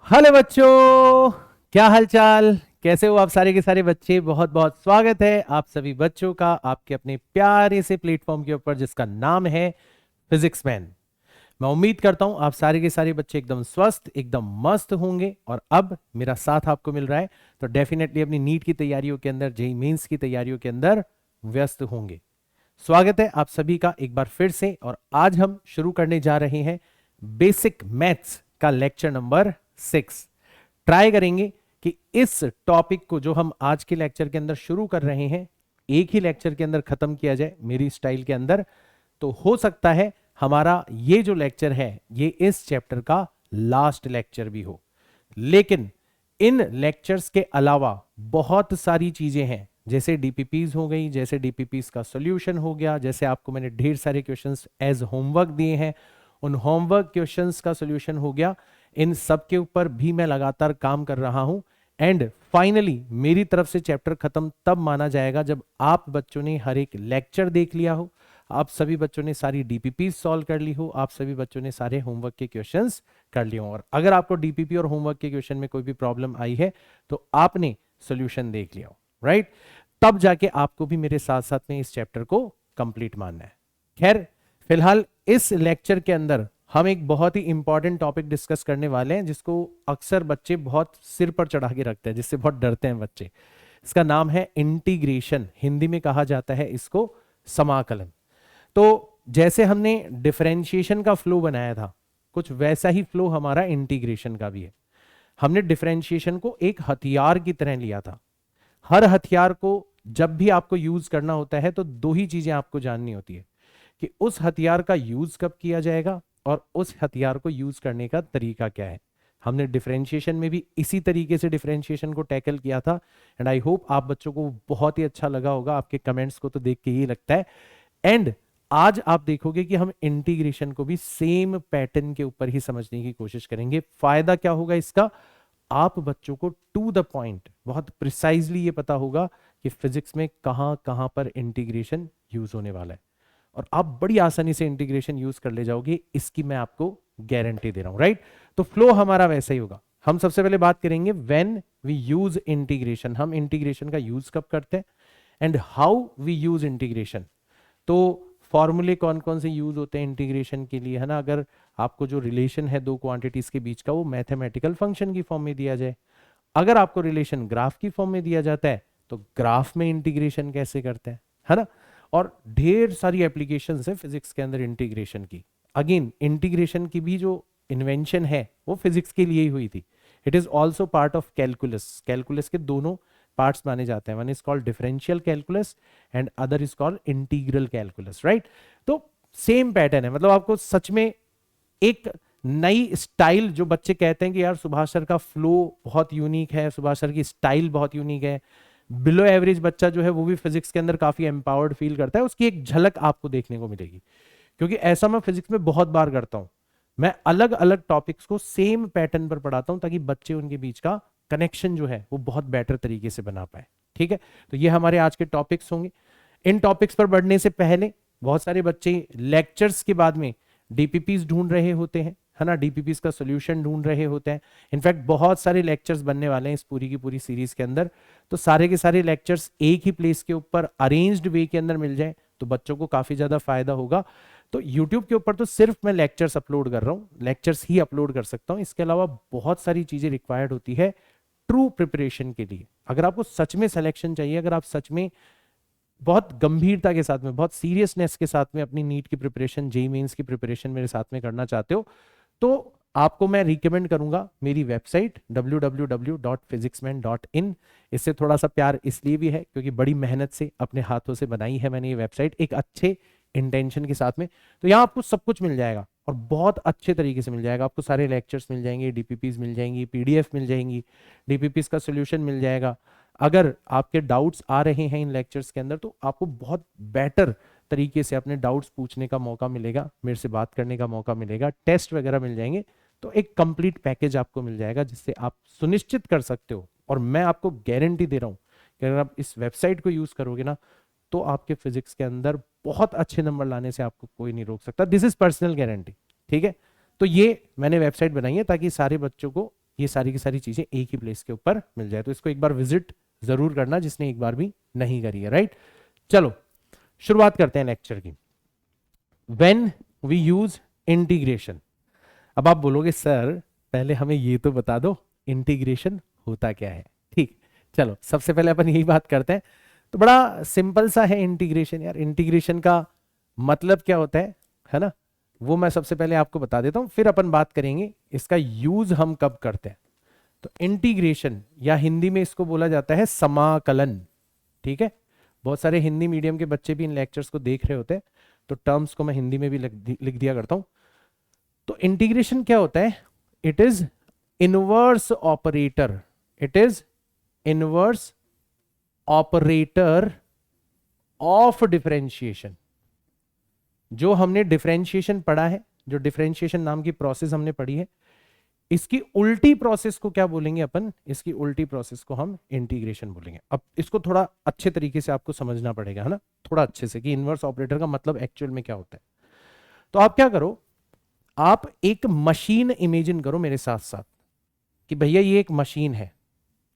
Hello बच्चों, क्या हालचाल? कैसे हो आप सारे के सारे बच्चे? बहुत बहुत स्वागत है आप सभी बच्चों का आपके अपने प्यारे से प्लेटफॉर्म के ऊपर जिसका नाम है फिजिक्स मैन। मैं उम्मीद करता हूं आप सारे के सारे बच्चे एकदम स्वस्थ एकदम मस्त होंगे और अब मेरा साथ आपको मिल रहा है तो डेफिनेटली अपनी नीट की तैयारियों के अंदर, जेईई मेंस की तैयारियों के अंदर व्यस्त होंगे। स्वागत है आप सभी का एक बार फिर से। और आज हम शुरू करने जा रहे हैं बेसिक मैथ्स का लेक्चर नंबर 6। ट्राई करेंगे कि इस टॉपिक को जो हम आज के लेक्चर के अंदर शुरू कर रहे हैं एक ही लेक्चर के अंदर खत्म किया जाए मेरी स्टाइल के अंदर। तो हो सकता है हमारा ये जो लेक्चर है ये इस चैप्टर का लास्ट लेक्चर भी हो। लेकिन इन लेक्चर्स के अलावा बहुत सारी चीजें हैं, जैसे डीपीपीज हो गई, जैसे डीपीपीज का सॉल्यूशन हो गया, जैसे आपको मैंने ढेर सारे क्वेश्चंस एज होमवर्क दिए हैं, उन होमवर्क क्वेश्चंस का सॉल्यूशन हो गया। इन सब के ऊपर भी मैं लगातार काम कर रहा हूं। एंड फाइनली मेरी तरफ से चैप्टर खत्म तब माना जाएगा जब आप बच्चों ने हर एक लेक्चर देख लिया हो, आप सभी बच्चों ने सारी डीपीपी सॉल्व कर ली हो, आप सभी बच्चों ने सारे होमवर्क के क्वेश्चंस कर लिए हो। और अगर आपको डीपीपी और होमवर्क के क्वेश्चन में कोई भी प्रॉब्लम आई है तो आपने सॉल्यूशन देख लिया हो, राइट? तब जाके आपको भी मेरे साथ साथ में इस चैप्टर को कंप्लीट मानना है। खैर, फिलहाल इस लेक्चर के अंदर हम एक बहुत ही इंपॉर्टेंट टॉपिक डिस्कस करने वाले हैं जिसको अक्सर बच्चे बहुत सिर पर चढ़ा के रखते हैं, जिससे बहुत डरते हैं बच्चे। इसका नाम है इंटीग्रेशन, हिंदी में कहा जाता है इसको समाकलन। तो जैसे हमने डिफरेंशिएशन का फ्लो बनाया था कुछ वैसा ही फ्लो हमारा इंटीग्रेशन का भी है। हमने डिफरेंशिएशन को एक हथियार की तरह लिया था। हर हथियार को जब भी आपको यूज करना होता है तो दो ही चीजें आपको जाननी होती है कि उस हथियार का यूज कब किया जाएगा और उस हथियार को यूज करने का तरीका क्या है। हमने डिफरेंशिएशन में भी इसी तरीके से डिफरेंशिएशन को टैकल किया था। एंड आई होप आप बच्चों को बहुत ही अच्छा लगा होगा, आपके कमेंट्स को तो देख के ही लगता है। एंड आज आप देखोगे कि हम इंटीग्रेशन को भी सेम पैटर्न के ऊपर ही समझने की कोशिश करेंगे। फायदा क्या होगा इसका? आप बच्चों को टू द पॉइंट बहुत प्रिसाइजली ये पता होगा कि फिजिक्स में कहां कहां पर इंटीग्रेशन यूज होने वाला है और आप बड़ी आसानी से इंटीग्रेशन यूज कर ले जाओगे, इसकी मैं आपको गारंटी दे रहा हूं, राइट? तो फ्लो हमारा वैसा ही होगा। हम सबसे पहले बात करेंगे व्हेन वी यूज इंटीग्रेशन, हम इंटीग्रेशन का यूज कब करते हैं and how we use integration. तो फॉर्मूले कौन कौन से यूज होते हैं इंटीग्रेशन के लिए, है ना? अगर आपको जो रिलेशन है दो क्वांटिटीज के बीच का वो मैथमेटिकल फंक्शन की फॉर्म में दिया जाए, अगर आपको रिलेशन ग्राफ की फॉर्म में दिया जाता है तो ग्राफ में इंटीग्रेशन कैसे करते हैं, है ना? और ढेर सारी एप्लीकेशंस है फिजिक्स के अंदर इंटीग्रेशन की। अगेन इंटीग्रेशन की भी जो इन्वेंशन है वो फिजिक्स के लिए ही हुई थी। It is also part of calculus. Calculus के दोनों पार्ट्स माने जाते हैं, one is called differential calculus and other is called integral calculus, right? तो सेम पैटर्न है, मतलब आपको सच में एक नई स्टाइल, जो बच्चे कहते हैं कि यार सुभाष सर का फ्लो बहुत यूनिक है, सुभाष सर की स्टाइल बहुत यूनिक है, बिलो एवरेज बच्चा जो है वो भी फिजिक्स के अंदर काफी एम्पावर्ड फील करता है, उसकी एक झलक आपको देखने को मिलेगी। क्योंकि ऐसा मैं फिजिक्स में बहुत बार करता हूं, मैं अलग अलग टॉपिक्स को सेम पैटर्न पर पढ़ाता हूं ताकि बच्चे उनके बीच का कनेक्शन जो है वो बहुत बेटर तरीके से बना पाए। ठीक है, तो ये हमारे आज के टॉपिक्स होंगे। इन टॉपिक्स पर बढ़ने से पहले बहुत सारे बच्चे लेक्चर्स के बाद में डीपीपीज ढूंढ रहे होते हैं, है ना? डीपीपीज का सॉल्यूशन ढूंढ रहे होते हैं। इनफैक्ट बहुत सारे लेक्चर्स बनने वाले हैं इस पूरी की पूरी सीरीज के अंदर, तो सारे के सारे लेक्चर्स एक ही प्लेस के ऊपर अरेंज्ड वे के अंदर मिल जाए तो बच्चों को काफी ज्यादा फायदा होगा। तो YouTube के ऊपर तो सिर्फ मैं लेक्चर्स अपलोड कर रहा हूँ, लेक्चर्स ही अपलोड कर सकता हूँ, इसके अलावा बहुत सारी चीजें रिक्वायर्ड होती है ट्रू प्रिपरेशन के लिए। अगर आपको सच में सिलेक्शन चाहिए, अगर आप सच में बहुत गंभीरता के साथ में, बहुत सीरियसनेस के साथ में अपनी नीट की प्रिपरेशन, जेईई मेंस की प्रिपरेशन मेरे साथ में करना चाहते हो तो आपको मैं रिकमेंड करूंगा मेरी वेबसाइट www.physicsman.in। इससे थोड़ा सा प्यार इसलिए भी है क्योंकि बड़ी मेहनत से अपने हाथों से बनाई है मैंने ये वेबसाइट एक अच्छे इंटेंशन के साथ में। तो यहाँ आपको सब कुछ मिल जाएगा और बहुत अच्छे तरीके से मिल जाएगा। आपको सारे लेक्चर्स मिल जाएंगे, डीपीपीज मिल जाएंगी, पीडीएफ मिल जाएंगी, डीपीपीज का सोल्यूशन मिल जाएगा। अगर आपके डाउट्स आ रहे हैं इन लेक्चर्स के अंदर तो आपको बहुत बेटर तरीके से अपने डाउट्स पूछने का मौका मिलेगा, मेरे से बात करने का मौका मिलेगा, टेस्ट वगैरह मिल जाएंगे। तो एक कंप्लीट पैकेज आपको मिल जाएगा जिससे आप सुनिश्चित कर सकते हो, और मैं आपको गारंटी दे रहा हूं कि अगर आप इस वेबसाइट को यूज करोगे ना तो आपके फिजिक्स के अंदर बहुत अच्छे नंबर लाने से आपको कोई नहीं रोक सकता। This is personal guarantee. ठीक है, तो ये मैंने वेबसाइट बनाई है ताकि सारे बच्चों को ये सारी की सारी चीजें एक ही प्लेस के ऊपर मिल जाए। तो इसको एक बार विजिट जरूर करना जिसने एक बार भी नहीं करी है, राइट। चलो शुरुआत करते हैं लेक्चर की। When we use integration. अब आप बोलोगे सर पहले हमें ये तो बता दो इंटीग्रेशन होता क्या है। ठीक, चलो सबसे पहले अपन यही बात करते हैं। तो बड़ा सिंपल सा है इंटीग्रेशन यार। इंटीग्रेशन का मतलब क्या होता है ना, वो मैं सबसे पहले आपको बता देता हूं, फिर अपन बात करेंगे इसका यूज हम कब करते हैं। तो इंटीग्रेशन या हिंदी में इसको बोला जाता है समाकलन। ठीक है, बहुत सारे हिंदी मीडियम के बच्चे भी इन लेक्चर्स को देख रहे होते हैं, तो टर्म्स को मैं हिंदी में भी लिख दिया करता हूं। तो इंटीग्रेशन क्या होता है? It is inverse operator, it is inverse operator of differentiation. जो हमने डिफरेंशिएशन पढ़ा है, जो डिफरेंशिएशन नाम की प्रोसेस हमने पढ़ी है, इसकी उल्टी प्रोसेस को क्या बोलेंगे अपन? इसकी उल्टी प्रोसेस को हम इंटीग्रेशन बोलेंगे। अब इसको थोड़ा अच्छे तरीके से आपको समझना पड़ेगा, है ना, थोड़ा अच्छे से कि इनवर्स ऑपरेटर का मतलब एक्चुअल में क्या होता है। तो आप क्या करो, आप एक मशीन इमेजिन करो मेरे साथ साथ कि भैया ये एक मशीन है।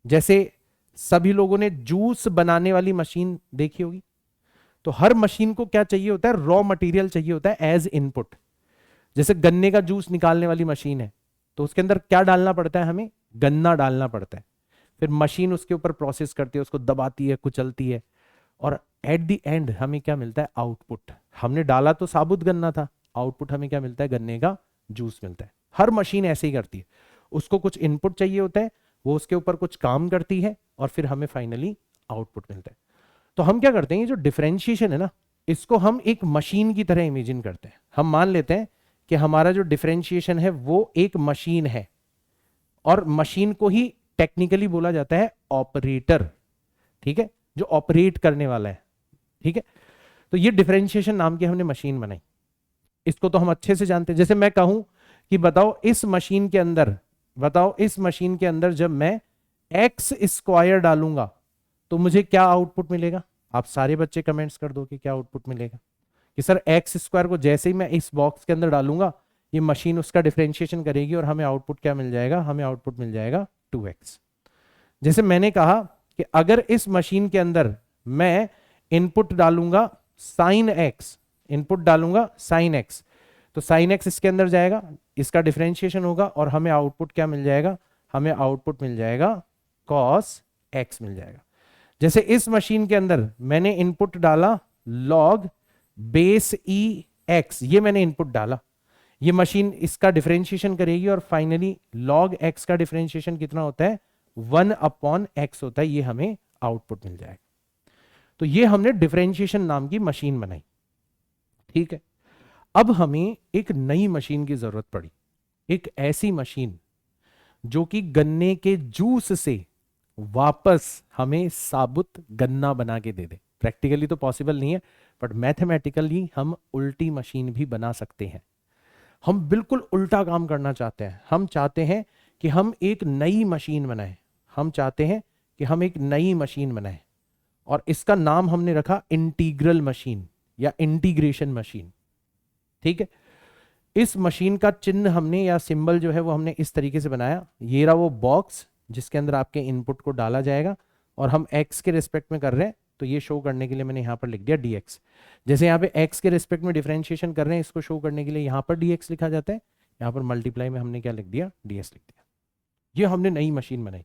जैसे सभी लोगों ने जूस बनाने वाली मशीन देखी होगी, तो हर मशीन को क्या चाहिए होता है? रॉ मटेरियल चाहिए होता है एज इनपुट। जैसे गन्ने का जूस निकालने वाली मशीन है, तो उसके अंदर क्या डालना पड़ता है? हमें गन्ना डालना पड़ता है। फिर मशीन उसके ऊपर प्रोसेस करती है, उसको दबाती है, कुचलती है, और एट द एंड हमें क्या मिलता है? आउटपुट। हमने डाला तो साबुत गन्ना था, आउटपुट हमें क्या मिलता है? गन्ने का जूस मिलता है। हर मशीन ऐसे ही करती है, उसको कुछ इनपुट चाहिए होता है, वो उसके ऊपर कुछ काम करती है, और फिर हमें फाइनली आउटपुट मिलता है। तो हम क्या करते हैं, ये जो डिफरेंशिएशन है ना, इसको हम एक मशीन की तरह इमेजिन करते हैं। हम मान लेते हैं कि हमारा जो डिफरेंशिएशन है वो एक मशीन है, और मशीन को ही टेक्निकली बोला जाता है ऑपरेटर। ठीक है, जो ऑपरेट करने वाला है। ठीक है, तो ये डिफरेंशिएशन नाम की हमने मशीन बनाई, इसको तो हम अच्छे से जानते हैं। जैसे मैं कहूं कि बताओ इस मशीन के अंदर, बताओ इस मशीन के अंदर जब मैं एक्स स्क्वायर डालूंगा तो मुझे क्या आउटपुट मिलेगा? आप सारे बच्चे कमेंट्स कर दो कि क्या आउटपुट मिलेगा। कि सर एक्स स्क्वायर को जैसे ही मैं इस बॉक्स के अंदर डालूंगा, ये मशीन उसका डिफरेंशिएशन करेगी और हमें आउटपुट क्या मिल जाएगा? हमें आउटपुट मिल जाएगा 2x। जैसे मैंने कहा कि अगर इस मशीन के अंदर मैं इनपुट डालूंगा साइन एक्स, इनपुट डालूंगा साइन एक्स, तो साइन एक्स इसके अंदर जाएगा, इसका डिफरेंशिएशन होगा, और हमें आउटपुट क्या मिल जाएगा? हमें आउटपुट मिल जाएगा कॉस एक्स मिल जाएगा। जैसे इस मशीन के अंदर मैंने इनपुट डाला लॉग बेस ई एक्स, ये मैंने इनपुट डाला, ये मशीन इसका डिफरेंशिएशन करेगी, और फाइनली लॉग एक्स का डिफरेंशिएशन कितना होता है? 1/x होता है, ये हमें आउटपुट मिल जाएगा। तो ये हमने डिफरेंशिएशन नाम की मशीन बनाई। ठीक है, अब हमें एक नई मशीन की जरूरत पड़ी, एक ऐसी मशीन जो कि गन्ने के जूस से वापस हमें साबुत गन्ना बना के दे दे। प्रैक्टिकली तो पॉसिबल नहीं है, बट मैथमेटिकली हम उल्टी मशीन भी बना सकते हैं। हम बिल्कुल उल्टा काम करना चाहते हैं। हम चाहते हैं कि हम एक नई मशीन बनाएं, हम चाहते हैं कि हम एक नई मशीन बनाएं, और इसका नाम हमने रखा इंटीग्रल मशीन या इंटीग्रेशन मशीन। ठीक है, इस मशीन का चिन्ह हमने या सिंबल जो है वो हमने इस तरीके से बनाया। ये रहा वो बॉक्स जिसके अंदर आपके इनपुट को डाला जाएगा, और हम x के रिस्पेक्ट में कर रहे हैं, तो ये शो करने के लिए मैंने यहां पर लिख दिया dx। जैसे यहाँ पे x के रिस्पेक्ट में डिफरेंशिएशन कर रहे हैं, इसको शो करने के लिए यहाँ पर dx लिखा जाता है, यहाँ पर मल्टीप्लाई में हमने क्या लिख दिया? ds लिख दिया। ये हमने नई मशीन बनाई,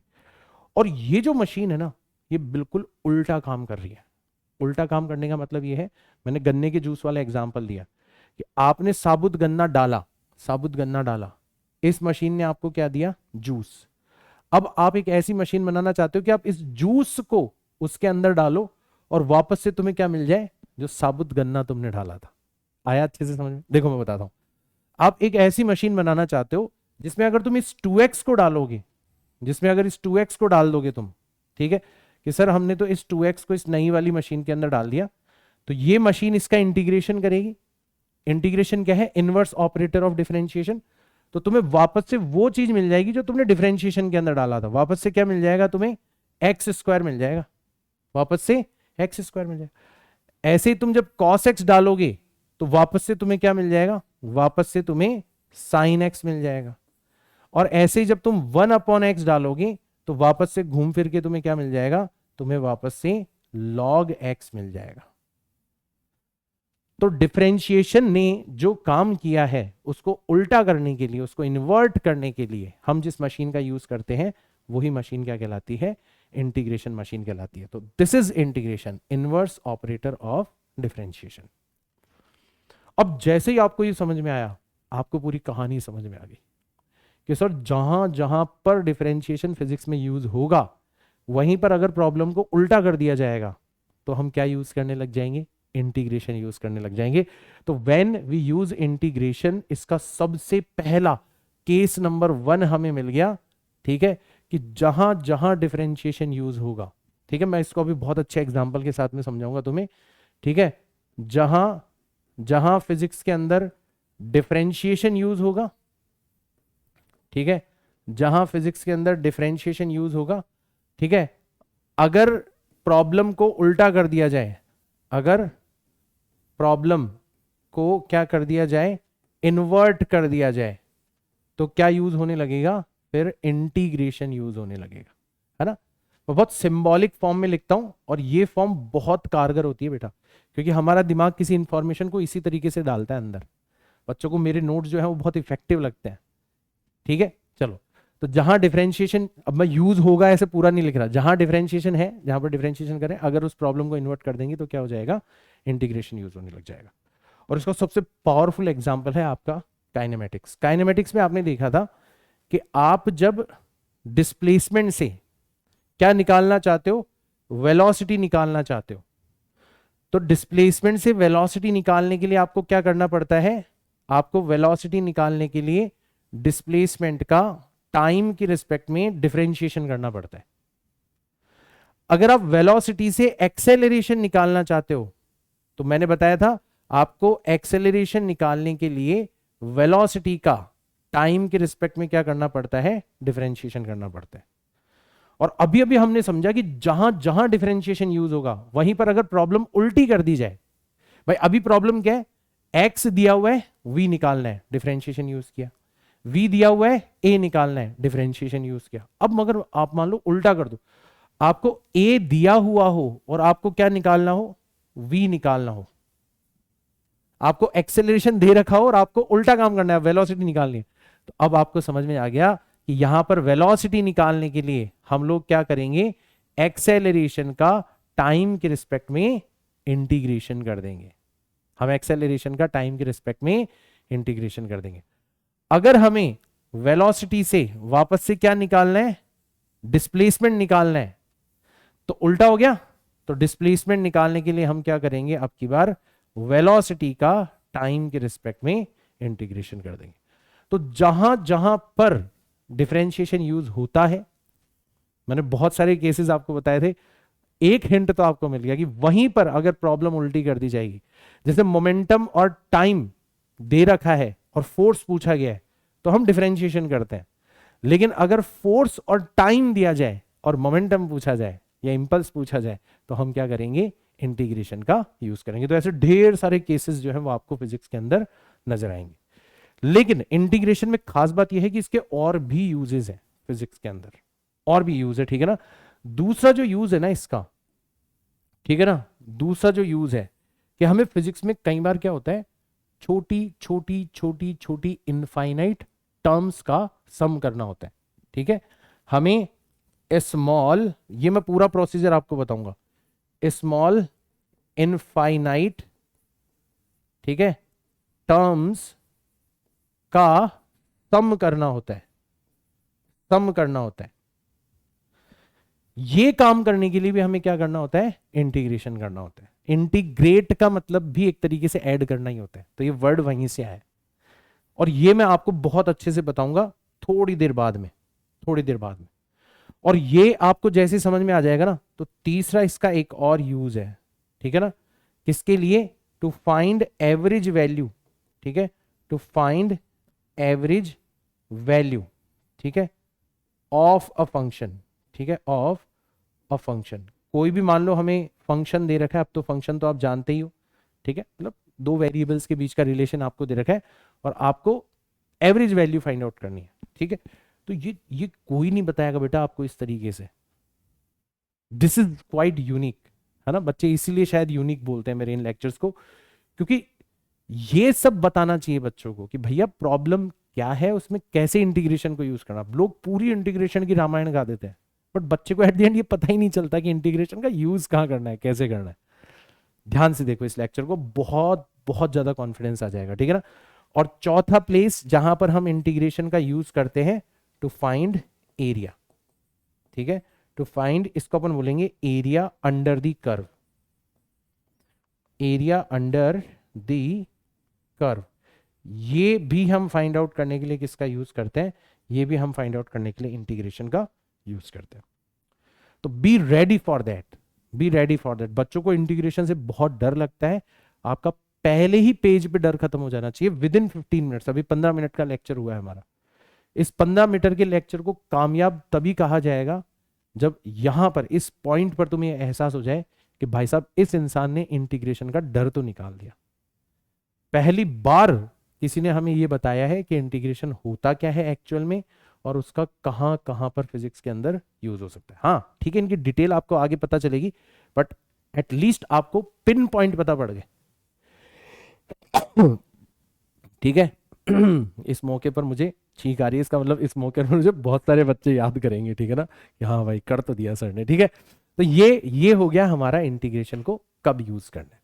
और ये जो मशीन है ना, ये बिल्कुल उल्टा काम कर रही है। उल्टा काम करने का मतलब ये है, मैंने गन्ने के जूस वाला एग्जाम्पल दिया कि आपने साबुत गन्ना डाला, साबुत गन्ना डाला, इस मशीन ने आपको क्या दिया? जूस। अब आप एक ऐसी मशीन बनाना चाहते हो कि आप इस जूस को उसके अंदर डालो, और वापस से तुम्हें क्या मिल जाए? जो साबुत गन्ना तुमने डाला था। आया अच्छे से समझ में? देखो मैं बताता हूं, आप एक ऐसी मशीन बनाना चाहते हो जिसमें अगर तुम इस 2x को डालोगे, जिसमें अगर इस 2x को डाल दोगे तुम, ठीक है, कि सर हमने तो इस 2x को इस नई वाली मशीन के अंदर डाल दिया, तो ये मशीन इसका इंटीग्रेशन करेगी। इंटीग्रेशन क्या है? Inverse operator of differentiation. तो तुम्हें वापस से वो चीज मिल जाएगी जो तुमने डिफरेंशिएशन के अंदर डाला था। वापस से क्या मिल जाएगा? तुम्हें एक्स स्क्वायर मिल जाएगा, वापस से एक्स स्क्वायर मिल जाएगा। ऐसे ही तुम जब cos x डालोगे तो वापस से तुम्हें क्या मिल जाएगा? वापस से तुम्हें sin x मिल जाएगा। और ऐसे ही जब तुम 1/x डालोगे तो वापस से घूम फिर के तुम्हें क्या मिल जाएगा, तुम्हें वापस से log x मिल जाएगा। तो डिफरेंशिएशन ने जो काम किया है उसको उल्टा करने के लिए, उसको इन्वर्ट करने के लिए हम जिस मशीन का यूज करते हैं वही मशीन क्या कहलाती है, इंटीग्रेशन मशीन कहलाती है। तो this is integration, inverse operator of differentiation. अब जैसे ही आपको ये समझ में आया, आपको पूरी कहानी समझ में आ गई कि सर जहां जहां पर डिफरेंशिएशन फिजिक्स में यूज होगा वहीं पर अगर प्रॉब्लम को उल्टा कर दिया जाएगा तो हम क्या यूज करने लग जाएंगे, इंटीग्रेशन यूज करने लग जाएंगे। तो व्हेन वी यूज इंटीग्रेशन, इसका सबसे पहला केस नंबर 1 हमें मिल गया, ठीक है, कि जहां जहां डिफरेंशिएशन यूज होगा, ठीक है, मैं इसको अभी बहुत अच्छे एग्जांपल के साथ में समझाऊंगा तुम्हें, ठीक है, जहां जहां फिजिक्स के अंदर डिफरेंशिएशन यूज होगा, ठीक है, जहां फिजिक्स के अंदर डिफरेंशिएशन यूज होगा, ठीक है, अगर प्रॉब्लम को उल्टा कर दिया जाए, अगर प्रॉब्लम को क्या कर दिया जाए, इन्वर्ट कर दिया जाए, तो क्या यूज होने लगेगा, फिर इंटीग्रेशन यूज होने लगेगा, है ना। मैं बहुत सिंबॉलिक फॉर्म में लिखता हूं और ये फॉर्म बहुत कारगर होती है बेटा, क्योंकि हमारा दिमाग किसी इंफॉर्मेशन को इसी तरीके से डालता है अंदर। बच्चों को मेरे नोट्स जो है वो बहुत इफेक्टिव लगते हैं, ठीक है। चलो, तो जहां डिफरेंशिएशन, अब मैं यूज होगा ऐसे पूरा नहीं लिख रहा, जहां डिफरेंशिएशन है, जहां पर डिफरेंशिएशन करें, अगर उस प्रॉब्लम को इन्वर्ट कर देंगे तो क्या हो जाएगा, इंटीग्रेशन यूज होने लग जाएगा। और इसका सबसे पावरफुल एग्जांपल है आपका काइनेमेटिक्स। काइनेमेटिक्स में आपने देखा था कि आप जब डिस्प्लेसमेंट से क्या निकालना चाहते हो, वेलोसिटी निकालना चाहते हो, तो डिस्प्लेसमेंट से वेलोसिटी निकालने के लिए आपको क्या करना पड़ता है, आपको वेलोसिटी निकालने के लिए डिस्प्लेसमेंट का टाइम की रिस्पेक्ट में डिफरेंशिएशन करना पड़ता है। अगर आप वेलोसिटी से एक्सेलरेशन निकालना चाहते हो, तो मैंने बताया था आपको एक्सेलरेशन निकालने के लिए वेलोसिटी का टाइम के रिस्पेक्ट में क्या करना पड़ता है, डिफरेंशिएशन करना पड़ता है। और अभी अभी हमने समझा कि जहां जहां डिफरेंशिएशन यूज होगा वहीं पर अगर प्रॉब्लम उल्टी कर दी जाए, भाई अभी प्रॉब्लम क्या है, एक्स दिया हुआ है, वी निकालना है, डिफरेंशिएशन यूज किया, वी दिया हुआ है, ए निकालना है, डिफरेंशिएशन यूज किया। अब मगर आप मान लो उल्टा कर दो, आपको ए दिया हुआ हो और आपको क्या निकालना हो, वी निकालना हो, आपको एक्सेलरेशन दे रखा हो और आपको उल्टा काम करना है, वेलोसिटी निकालनी है। तो अब आपको समझ में आ गया कि यहां पर वेलोसिटी निकालने के लिए हम लोग क्या करेंगे, एक्सेलरेशन का टाइम के रिस्पेक्ट में इंटीग्रेशन कर देंगे। हम एक्सेलरेशन का टाइम के रिस्पेक्ट में इंटीग्रेशन कर देंगे। अगर हमें वेलोसिटी से वापस से क्या निकालना है, डिस्प्लेसमेंट निकालना है, तो उल्टा हो गया। तो डिस्प्लेसमेंट निकालने के लिए हम क्या करेंगे, अब की बार वेलोसिटी का टाइम के रिस्पेक्ट में इंटीग्रेशन कर देंगे। तो जहां जहां पर डिफरेंशिएशन यूज होता है, मैंने बहुत सारे केसेस आपको बताए थे, एक हिंट तो आपको मिल गया कि वहीं पर अगर प्रॉब्लम उल्टी कर दी जाएगी, जैसे मोमेंटम और टाइम दे रखा है और फोर्स पूछा गया है, तो हम डिफरेंशिएशन करते हैं। लेकिन अगर फोर्स और टाइम दिया जाए और मोमेंटम पूछा जाए या इंपल्स पूछा जाए, तो हम क्या करेंगे, इंटीग्रेशन का यूज करेंगे। तो ऐसे ढेर सारे केसेस जो है वो आपको फिजिक्स के अंदर नजर आएंगे। लेकिन इंटीग्रेशन में खास बात यह है कि इसके और भी यूजेस हैं फिजिक्स के अंदर, और भी यूज है, ठीक है ना। दूसरा जो यूज है ना इसका, ठीक है ना, दूसरा जो यूज है कि हमें फिजिक्स में कई बार क्या होता है, छोटी छोटी छोटी छोटी इनफाइनाइट टर्म्स का सम करना होता है, ठीक है। हमें स्मॉल, ये मैं पूरा प्रोसीजर आपको बताऊंगा, स्मॉल इनफाइनाइट, ठीक है, टर्म्स का सम करना होता है, सम करना होता है। ये काम करने के लिए भी हमें क्या करना होता है, इंटीग्रेशन करना होता है। इंटीग्रेट का मतलब भी एक तरीके से ऐड करना ही होता है, तो ये वर्ड वहीं से आया है। और ये मैं आपको बहुत अच्छे से बताऊंगा थोड़ी देर बाद में, थोड़ी देर बाद में। और ये आपको जैसे समझ में आ जाएगा ना, तो तीसरा इसका एक और यूज है, ठीक है ना, किसके लिए, टू फाइंड एवरेज वैल्यू, ठीक है, टू फाइंड एवरेज वैल्यू, ठीक है, ऑफ अ फंक्शन, ठीक है, ऑफ अ फंक्शन। कोई भी मान लो हमें फंक्शन दे रखा है, अब तो फंक्शन तो आप जानते ही हो, ठीक है, मतलब दो वेरिएबल्स के बीच का रिलेशन आपको दे रखा है और आपको एवरेज वैल्यू फाइंड आउट करनी है, ठीक है। तो ये कोई नहीं बताएगा बेटा आपको इस तरीके से। दिस इज क्वाइट यूनिक, है ना बच्चे, इसीलिए शायद यूनिक बोलते हैं मेरे इन लेक्चर्स को, क्योंकि ये सब बताना चाहिए बच्चों को कि भैया प्रॉब्लम क्या है, उसमें कैसे इंटीग्रेशन को यूज करना। लोग पूरी इंटीग्रेशन की रामायण गा देते हैं, बट बच्चे को एट द एंड ये पता ही नहीं चलता कि इंटीग्रेशन का यूज कहाँ करना है, कैसे करना है। ध्यान से देखो इस लेक्चर को, बहुत बहुत ज्यादा कॉन्फिडेंस आ जाएगा, ठीक है ना। और चौथा प्लेस जहां पर हम इंटीग्रेशन का यूज करते हैं, टू फाइंड एरिया, ठीक है, टू फाइंड, इसको अपन बोलेंगे area under the curve, area under the curve. ये भी हम फाइंड आउट करने के लिए किसका यूज करते हैं, ये भी हम फाइंड आउट करने के लिए इंटीग्रेशन का यूज करते हैं। तो be ready for that, be ready for that. बच्चों को इंटीग्रेशन से बहुत डर लगता है, आपका पहले ही पेज पे डर खत्म हो जाना चाहिए विद इन 15 मिनट्स। अभी 15 मिनट का लेक्चर हुआ है हमारा, इस 15 मिनट के लेक्चर को कामयाब तभी कहा जाएगा जब यहां पर इस पॉइंट पर तुम्हें एहसास हो जाए कि भाई साहब इस इंसान ने इंटीग्रेशन का डर तो निकाल दिया। पहली बार किसी ने हमें यह बताया है कि इंटीग्रेशन होता क्या है एक्चुअल में, और उसका कहां कहां पर फिजिक्स के अंदर यूज हो सकता है। हाँ ठीक है, इनकी डिटेल आपको आगे पता चलेगी, बट एटलीस्ट आपको पिन पॉइंट पता पड़ गए, ठीक है। इस मौके पर मुझे छींक आ रही है, इसका मतलब इस मौके पर मुझे बहुत सारे बच्चे याद करेंगे, ठीक है ना, कि हाँ भाई कर तो दिया सर ने, ठीक है। तो ये हो गया हमारा इंटीग्रेशन को कब यूज करना है,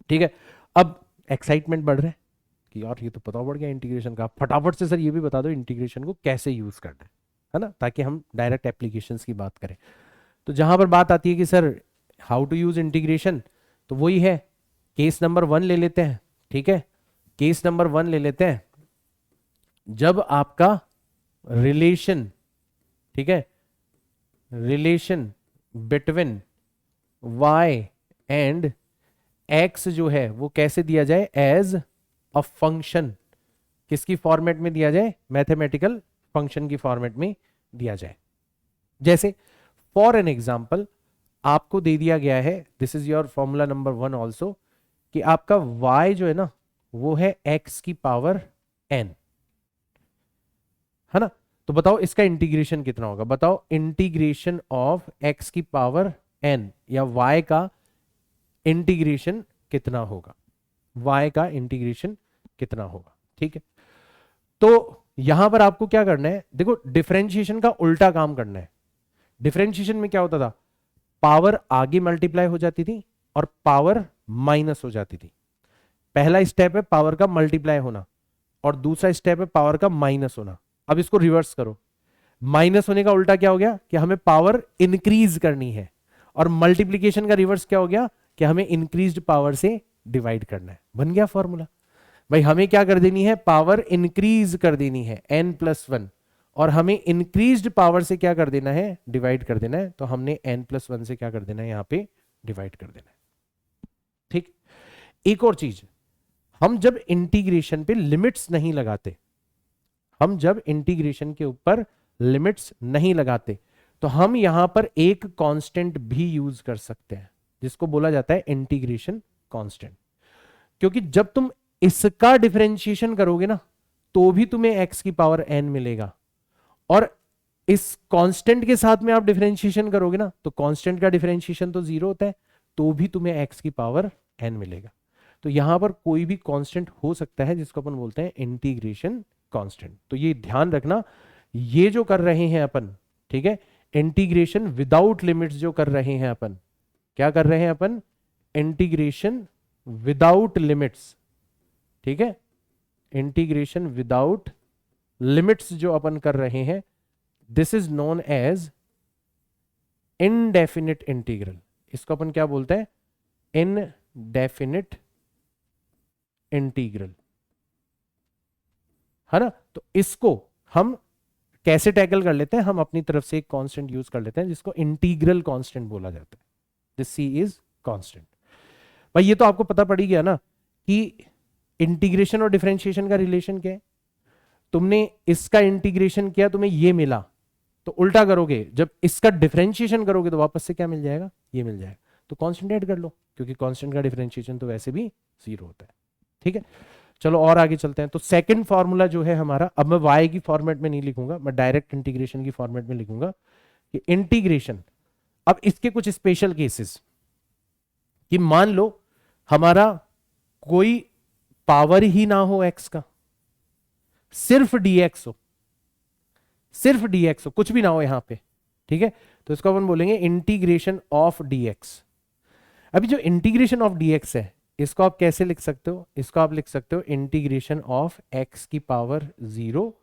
ठीक है। अब एक्साइटमेंट बढ़ रहा है कि यार ये तो पता पड़ गया इंटीग्रेशन का, फटाफट से सर ये भी बता दो इंटीग्रेशन को कैसे यूज करना है ना, ताकि हम डायरेक्ट एप्लीकेशंस की बात करें। तो जहां पर बात आती है कि sir how to use integration, तो वही है, केस नंबर 1 ले लेते हैं, ठीक है। केस नंबर 1 ले लेते हैं, जब आपका रिलेशन, ठीक है, relation between y and x जो है वो कैसे दिया जाए, एज अ फंक्शन, किसकी फॉर्मेट में दिया जाए, मैथमेटिकल फंक्शन की फॉर्मेट में दिया जाए। जैसे फॉर एन एग्जाम्पल आपको दे दिया गया है, this is your formula number 1 also, कि आपका y जो है ना वो है x की पावर n, है ना। तो बताओ इसका इंटीग्रेशन कितना होगा, बताओ इंटीग्रेशन ऑफ x की पावर n या y का इंटीग्रेशन कितना होगा, y का इंटीग्रेशन कितना होगा, ठीक है। तो यहां पर आपको क्या करना है, देखो डिफरेंशिएशन का उल्टा काम करना है। डिफरेंशिएशन में क्या होता था, पावर आगे मल्टीप्लाई हो जाती थी और पावर माइनस हो जाती थी। पहला स्टेप है पावर का मल्टीप्लाई होना और दूसरा स्टेप है पावर का माइनस होना। अब इसको रिवर्स करो, माइनस होने का उल्टा क्या हो गया कि हमें पावर इंक्रीज करनी है, और मल्टीप्लीकेशन का रिवर्स क्या हो गया कि हमें इंक्रीज्ड पावर से डिवाइड करना है। बन गया फॉर्मूला। भाई हमें क्या कर देनी है, पावर इंक्रीज कर देनी है n+1, और हमें इंक्रीज्ड पावर से क्या कर देना है, डिवाइड कर देना है। तो हमने n+1 से क्या कर देना है, यहां पे डिवाइड कर देना है, ठीक। एक और चीज, हम जब इंटीग्रेशन पे लिमिट्स नहीं लगाते, हम जब इंटीग्रेशन के ऊपर लिमिट्स नहीं लगाते, तो हम यहां पर एक कांस्टेंट भी यूज कर सकते हैं जिसको बोला जाता है इंटीग्रेशन कांस्टेंट। क्योंकि जब तुम इसका डिफरेंशिएशन करोगे ना तो भी तुम्हें x की पावर n मिलेगा, और इस कांस्टेंट के साथ में आप डिफरेंशिएशन करोगे ना तो कांस्टेंट का डिफरेंशिएशन तो 0 होता है, तो भी तुम्हें x की पावर n मिलेगा। तो यहां पर कोई भी कांस्टेंट हो सकता है जिसको अपन बोलते हैं इंटीग्रेशन कांस्टेंट। तो ये ध्यान रखना, ये जो कर रहे हैं अपन, ठीक है, इंटीग्रेशन विदाउट लिमिट्स जो कर रहे हैं अपन, क्या कर रहे हैं अपन, इंटीग्रेशन विदाउट लिमिट्स, ठीक है, इंटीग्रेशन विदाउट लिमिट्स जो अपन कर रहे हैं, this is known as indefinite integral. इसको अपन क्या बोलते हैं, इनडेफिनिट इंटीग्रल, है ना। तो इसको हम कैसे टैकल कर लेते हैं, हम अपनी तरफ से एक कांस्टेंट यूज कर लेते हैं जिसको इंटीग्रल कांस्टेंट बोला जाता है। This c is constant. भाई ये तो आपको पता पड़ ही गया ना कि इंटीग्रेशन और डिफरेंशिएशन का रिलेशन क्या है। तुमने इसका इंटीग्रेशन किया, तुम्हें ये मिला, तो उल्टा करोगे, जब इसका डिफरेंशिएशन करोगे तो वापस से क्या मिल जाएगा, ये मिल जाएगा। तो कांस्टेंट ऐड कर लो, क्योंकि कांस्टेंट का डिफरेंशिएशन तो वैसे भी 0 होता है, ठीक है। चलो और आगे चलते हैं। तो सेकंड फॉर्मूला जो है हमारा, अब मैं y की फॉर्मेट में नहीं लिखूंगा, मैं डायरेक्ट इंटीग्रेशन की फॉर्मेट में लिखूंगा कि इंटीग्रेशन, अब इसके कुछ स्पेशल केसेस, कि मान लो हमारा कोई पावर ही ना हो x का, सिर्फ dx हो, सिर्फ dx हो, कुछ भी ना हो यहां पे, ठीक है, तो इसको अपन बोलेंगे इंटीग्रेशन ऑफ dx। अभी जो इंटीग्रेशन ऑफ dx है, इसको आप कैसे लिख सकते हो, इसको आप लिख सकते हो इंटीग्रेशन ऑफ x की पावर 0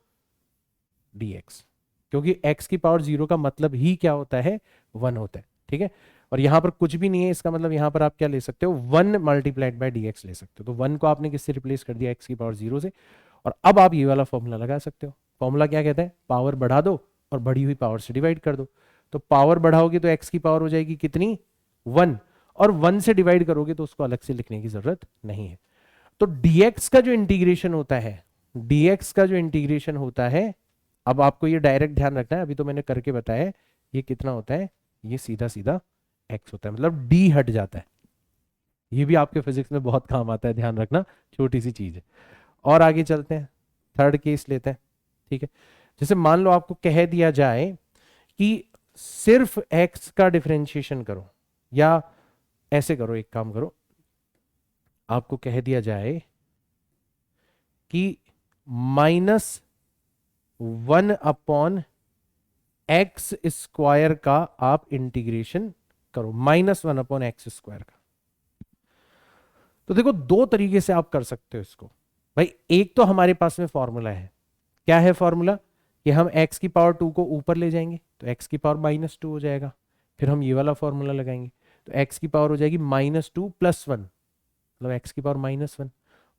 dx, क्योंकि x की पावर 0 का मतलब ही क्या होता है, 1 होता है, ठीक है। और यहां पर कुछ भी नहीं है, इसका मतलब यहां पर आप क्या ले सकते हो, 1 मल्टीप्लाइड बाय dx ले सकते हो। तो 1 को आपने किससे रिप्लेस कर दिया, x की पावर 0 से। और अब आप ये वाला फॉर्मूला लगा सकते हो। फॉर्मूला क्या कहता है, पावर बढ़ा दो और बढ़ी हुई पावर से डिवाइड कर दो। तो पावर बढ़ाओगे तो x की पावर हो जाएगी कितनी, 1, और 1 से डिवाइड करोगे तो उसको अलग से लिखने की जरूरत नहीं है। तो dx का जो इंटीग्रेशन होता है, dx का जो इंटीग्रेशन होता है, अब आपको ये डायरेक्ट ध्यान रखना है, अभी तो मैंने करके बताया, ये कितना होता है, ये सीधा सीधा x होता है, मतलब d हट जाता है। ये भी आपके फिजिक्स में बहुत काम आता है, ध्यान रखना, छोटी सी चीज है। और आगे चलते हैं, थर्ड केस लेते हैं, ठीक है। जैसे मान लो आपको कह दिया जाए कि सिर्फ x का डिफरेंशिएशन करो, या ऐसे करो, एक काम करो, आपको कह दिया जाए कि -1/x² का आप इंटीग्रेशन करो, -1/x² का। तो देखो दो तरीके से आप कर सकते हो इसको भाई। एक तो हमारे पास में फॉर्मूला है, क्या है फॉर्मूला, कि हम x की पावर 2 को ऊपर ले जाएंगे तो x की पावर -2 हो जाएगा, फिर हम ये वाला फॉर्मूला लगाएंगे तो x की पावर हो जाएगी -2 + 1, मतलब x की पावर -1,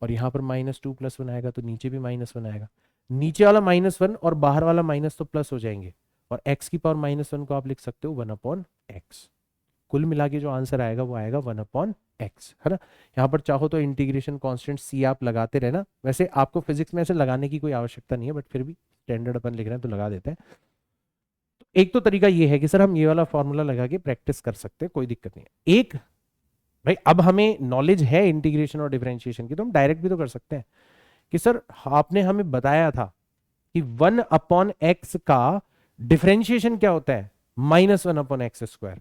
और यहाँ पर -2 + 1 आएगा तो नीचे भी -1 आएगा, नीचे वाला -1 और बाहर वाला माइनस तो प्लस हो जाएंगे, और x की पावर -1 को आप लिख सकते हो 1/x। कुल मिला के जो आंसर आएगा वो आएगा 1/x, है ना। यहाँ पर चाहो तो इंटीग्रेशन कांस्टेंट c आप लगाते रहना, वैसे आपको फिजिक्स में ऐसे लगाने की कोई आवश्यकता नहीं है, बट फिर भी स्टैंडर्ड अपन लिख रहे हैं तो लगा देते हैं। तो एक तो तरीका ये है कि सर हम ये वाला फॉर्मूला लगा के प्रैक्टिस कर सकते हैं, कोई दिक्कत नहीं है। एक भाई अब हमें नॉलेज है इंटीग्रेशन और डिफरेंशिएशन की, तो हम डायरेक्ट भी तो कर सकते हैं कि सर आपने हमें बताया था कि 1/x का डिफरेंशिएशन क्या होता है, -1/x²।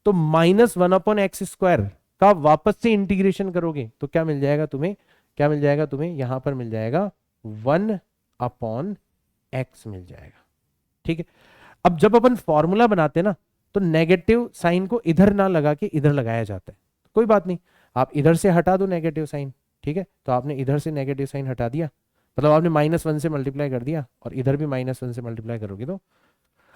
तो -1/x² का वापस से इंटीग्रेशन करोगे तो क्या मिल जाएगा तुम्हें, क्या मिल जाएगा तुम्हें, यहां पर मिल जाएगा 1/x मिल जाएगा, ठीक है। अब जब अपन फॉर्मूला बनाते हैं ना, तो नेगेटिव साइन को इधर ना लगा के इधर लगाया जाता है, कोई बात नहीं, आप इधर से हटा दो नेगेटिव साइन, ठीक है। तो आपने इधर से नेगेटिव साइन हटा दिया, मतलब आपने -1 से मल्टीप्लाई कर दिया, और इधर भी -1 से मल्टीप्लाई करोगे तो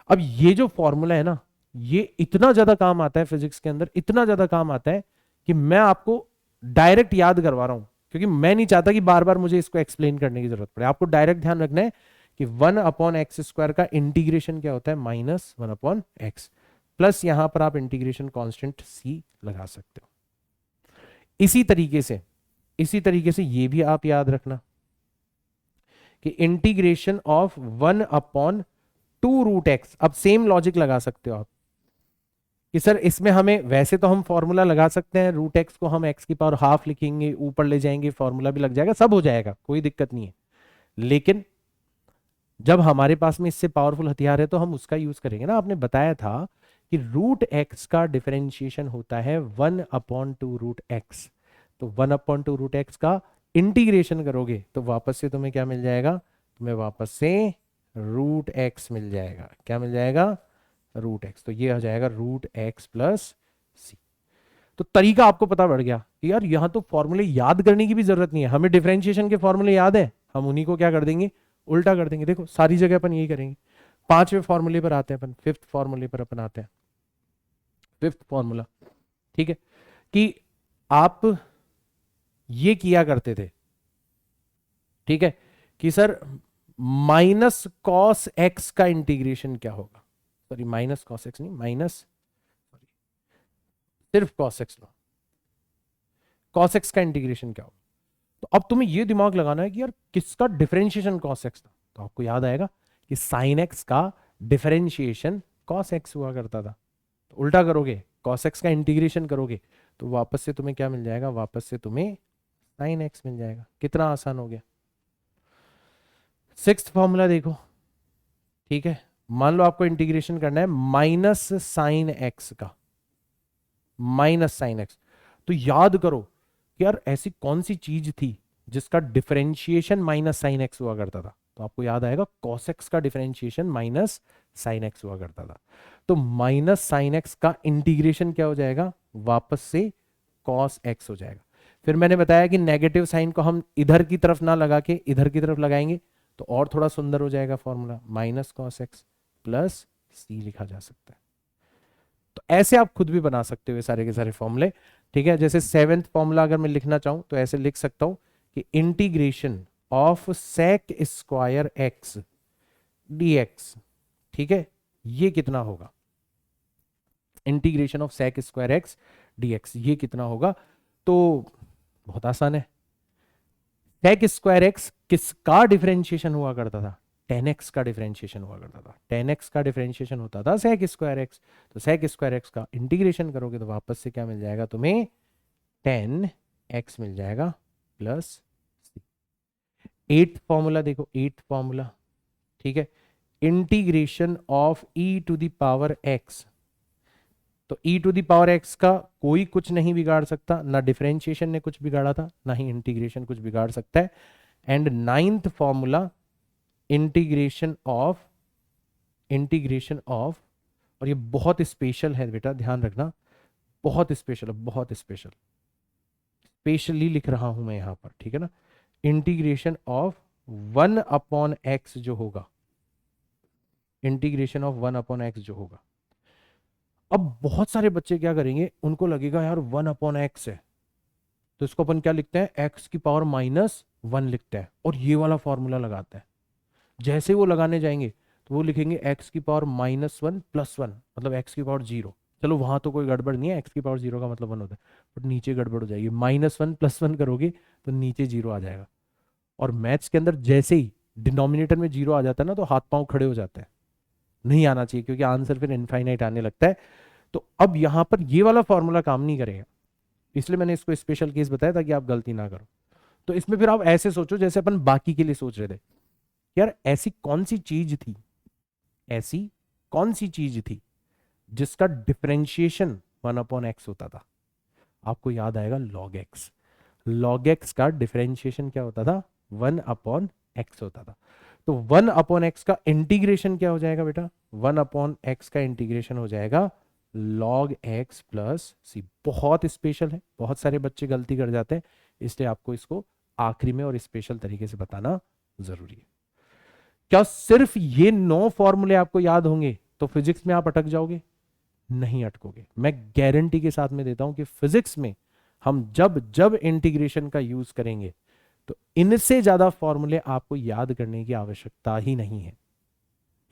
अब ये जो फॉर्मूला है ना, ये इतना ज्यादा काम आता है फिजिक्स के अंदर, इतना ज्यादा काम आता है कि मैं आपको डायरेक्ट याद करवा रहा हूं, क्योंकि मैं नहीं चाहता कि बार बार मुझे इसको एक्सप्लेन करने की जरूरत पड़े। आपको डायरेक्ट ध्यान रखना है कि 1/x² का इंटीग्रेशन क्या होता है, -1/x, प्लस यहां पर आप इंटीग्रेशन कांस्टेंट c लगा सकते हो। इसी तरीके से ये भी आप याद रखना कि इंटीग्रेशन ऑफ 1/2√x, अब सेम लॉजिक लगा सकते हो आप कि सर इसमें हमें, वैसे तो हम फॉर्मूला लगा सकते हैं, √x को हम x की पावर हाफ लिखेंगे, ऊपर ले जाएंगे, फॉर्मूला भी लग जाएगा, सब हो जाएगा, कोई दिक्कत नहीं है। लेकिन जब हमारे पास में इससे पावरफुल हथियार है तो हम उसका यूज करेंगे ना। आपने बताया था कि √x का डिफरेंशिएशन होता है 1/2√x, तो 1/2√x का इंटीग्रेशन करोगे तो वापस से तुम्हें क्या मिल जाएगा, तुम्हें वापस से √x मिल जाएगा, क्या मिल जाएगा, √x। तो ये आ जाएगा √x + c। तो तरीका आपको पता बढ़ गया कि यार यहां तो फॉर्मूले याद करने की भी जरूरत नहीं है, हमें डिफरेंशिएशन के फॉर्मूले याद है, हम उन्हीं को क्या कर देंगे, उल्टा कर देंगे। देखो सारी जगह अपन यही करेंगे। 5वें फॉर्मूले पर आते हैं अपन, 5th फॉर्मूले पर अपन आते हैं, 5th फॉर्मूला, ठीक है, कि आप ये किया करते थे, ठीक है, कि सर -cos x का इंटीग्रेशन क्या होगा, सॉरी -cos x नहीं, सिर्फ cos x लो, cos x का इंटीग्रेशन क्या होगा। तो अब तुम्हें ये दिमाग लगाना है कि यार किसका डिफरेंशिएशन cos x था, तो आपको याद आएगा कि sin x का डिफरेंशिएशन cos x हुआ करता था। तो उल्टा करोगे, cos x का इंटीग्रेशन करोगे तो वापस से तुम्हें क्या मिल जाएगा, वापस से तुम्हें साइन एक्स मिल जाएगा। कितना आसान हो गया। सिक्स्थ फॉर्मूला देखो, ठीक है, मान लो आपको इंटीग्रेशन करना है माइनस साइन एक्स का, माइनस साइन एक्स। तो याद करो कि यार ऐसी कौन सी चीज थी जिसका डिफरेंशिएशन माइनस साइन एक्स हुआ करता था। तो आपको याद आएगा कॉस एक्स का डिफरेंशिएशन माइनस साइन एक्स हुआ करता था। तो माइनस साइन एक्स का इंटीग्रेशन क्या हो जाएगा, वापस से कॉस एक्स हो जाएगा। फिर मैंने बताया कि नेगेटिव साइन को हम इधर की तरफ ना लगा के इधर की तरफ लगाएंगे तो और थोड़ा सुंदर हो जाएगा formula, minus cos X plus C लिखा जा सकता है। तो ऐसे आप खुद भी बना सकते हो ये सारे के सारे फॉर्मूले, ठीक है। जैसे सेवेंथ फॉर्मूला अगर मैं लिखना चाहूं तो ऐसे लिख सकता हूं कि integration of sec square X dx, ठीक है, ये कितना होगा, integration of sec square X dx ये कितना होगा। तो बहुत आसान है, सेक स्क्वायर एक्स किसका डिफरेंशिएशन हुआ करता था, टेन एक्स का डिफरेंशिएशन हुआ करता था, टेन एक्स का डिफरेंशिएशन होता था सेक स्क्वायर एक्स। तो सेक स्क्वायर एक्स का इंटीग्रेशन करोगे तो वापस से क्या मिल जाएगा तुम्हें, टेन एक्स मिल जाएगा प्लस सी। एट फॉर्मूला देखो, एट फॉर्मूला, ठीक है, integration of E to the power X. तो e to the power x का कोई कुछ नहीं बिगाड़ सकता, ना डिफरेंशिएशन ने कुछ बिगाड़ा था ना ही इंटीग्रेशन कुछ बिगाड़ सकता है। And ninth formula integration of, integration of, और ये बहुत स्पेशल है बेटा ध्यान रखना, बहुत स्पेशल है, बहुत स्पेशल, स्पेशली लिख रहा हूं मैं यहां पर, ठीक है ना। Integration of one upon x जो होगा, integration of one upon x जो होगा। अब बहुत सारे बच्चे क्या करेंगे, उनको लगेगा यार वन अपॉन एक्स है तो इसको अपन क्या लिखते हैं, एक्स की पावर माइनस वन लिखते हैं और ये वाला फॉर्मूला लगाते हैं। जैसे वो लगाने जाएंगे तो वो लिखेंगे एक्स की power minus one plus one मतलब एक्स की पावर जीरो। चलो वहां तो कोई गड़बड़ नहीं है, एक्स की पावर जीरो का मतलब वन होता है, बट नीचे गड़बड़ हो जाएगी, माइनस वन प्लस वन करोगे तो नीचे जीरो आ जाएगा। और मैथ्स के अंदर जैसे ही डिनोमिनेटर में जीरो आ जाता है ना तो हाथ पांव खड़े हो जाते हैं, नहीं आना चाहिए क्योंकि आंसर फिर इनफाइनाइट आने लगता है। तो अब यहां पर ये वाला फॉर्मूला काम नहीं करेगा, इसलिए मैंने इसको स्पेशल केस बताया ताकि आप गलती ना करो। तो इसमें फिर आप ऐसे सोचो जैसे अपन बाकी के लिए सोच रहे थे, यार ऐसी कौन सी चीज थी, ऐसी कौन सी चीज थी जिसका डिफरेंशिएशन वन अपॉन एक्स होता था। आपको याद आएगा लॉग एक्स, लॉग एक्स का डिफरेंशिएशन क्या होता था, वन अपॉन एक्स होता था। तो वन अपॉन एक्स का इंटीग्रेशन क्या हो जाएगा बेटा, वन अपॉन एक्स का इंटीग्रेशन हो जाएगा log x प्लस सी। बहुत स्पेशल है, बहुत सारे बच्चे गलती कर जाते हैं, इसलिए आपको इसको आखिरी में और स्पेशल तरीके से बताना जरूरी है। क्या सिर्फ ये 9 फॉर्मूले आपको याद होंगे तो फिजिक्स में आप अटक जाओगे, नहीं अटकोगे। मैं गारंटी के साथ में देता हूं कि फिजिक्स में हम जब जब इंटीग्रेशन का यूज करेंगे तो इनसे ज्यादा फॉर्मूले आपको याद करने की आवश्यकता ही नहीं है।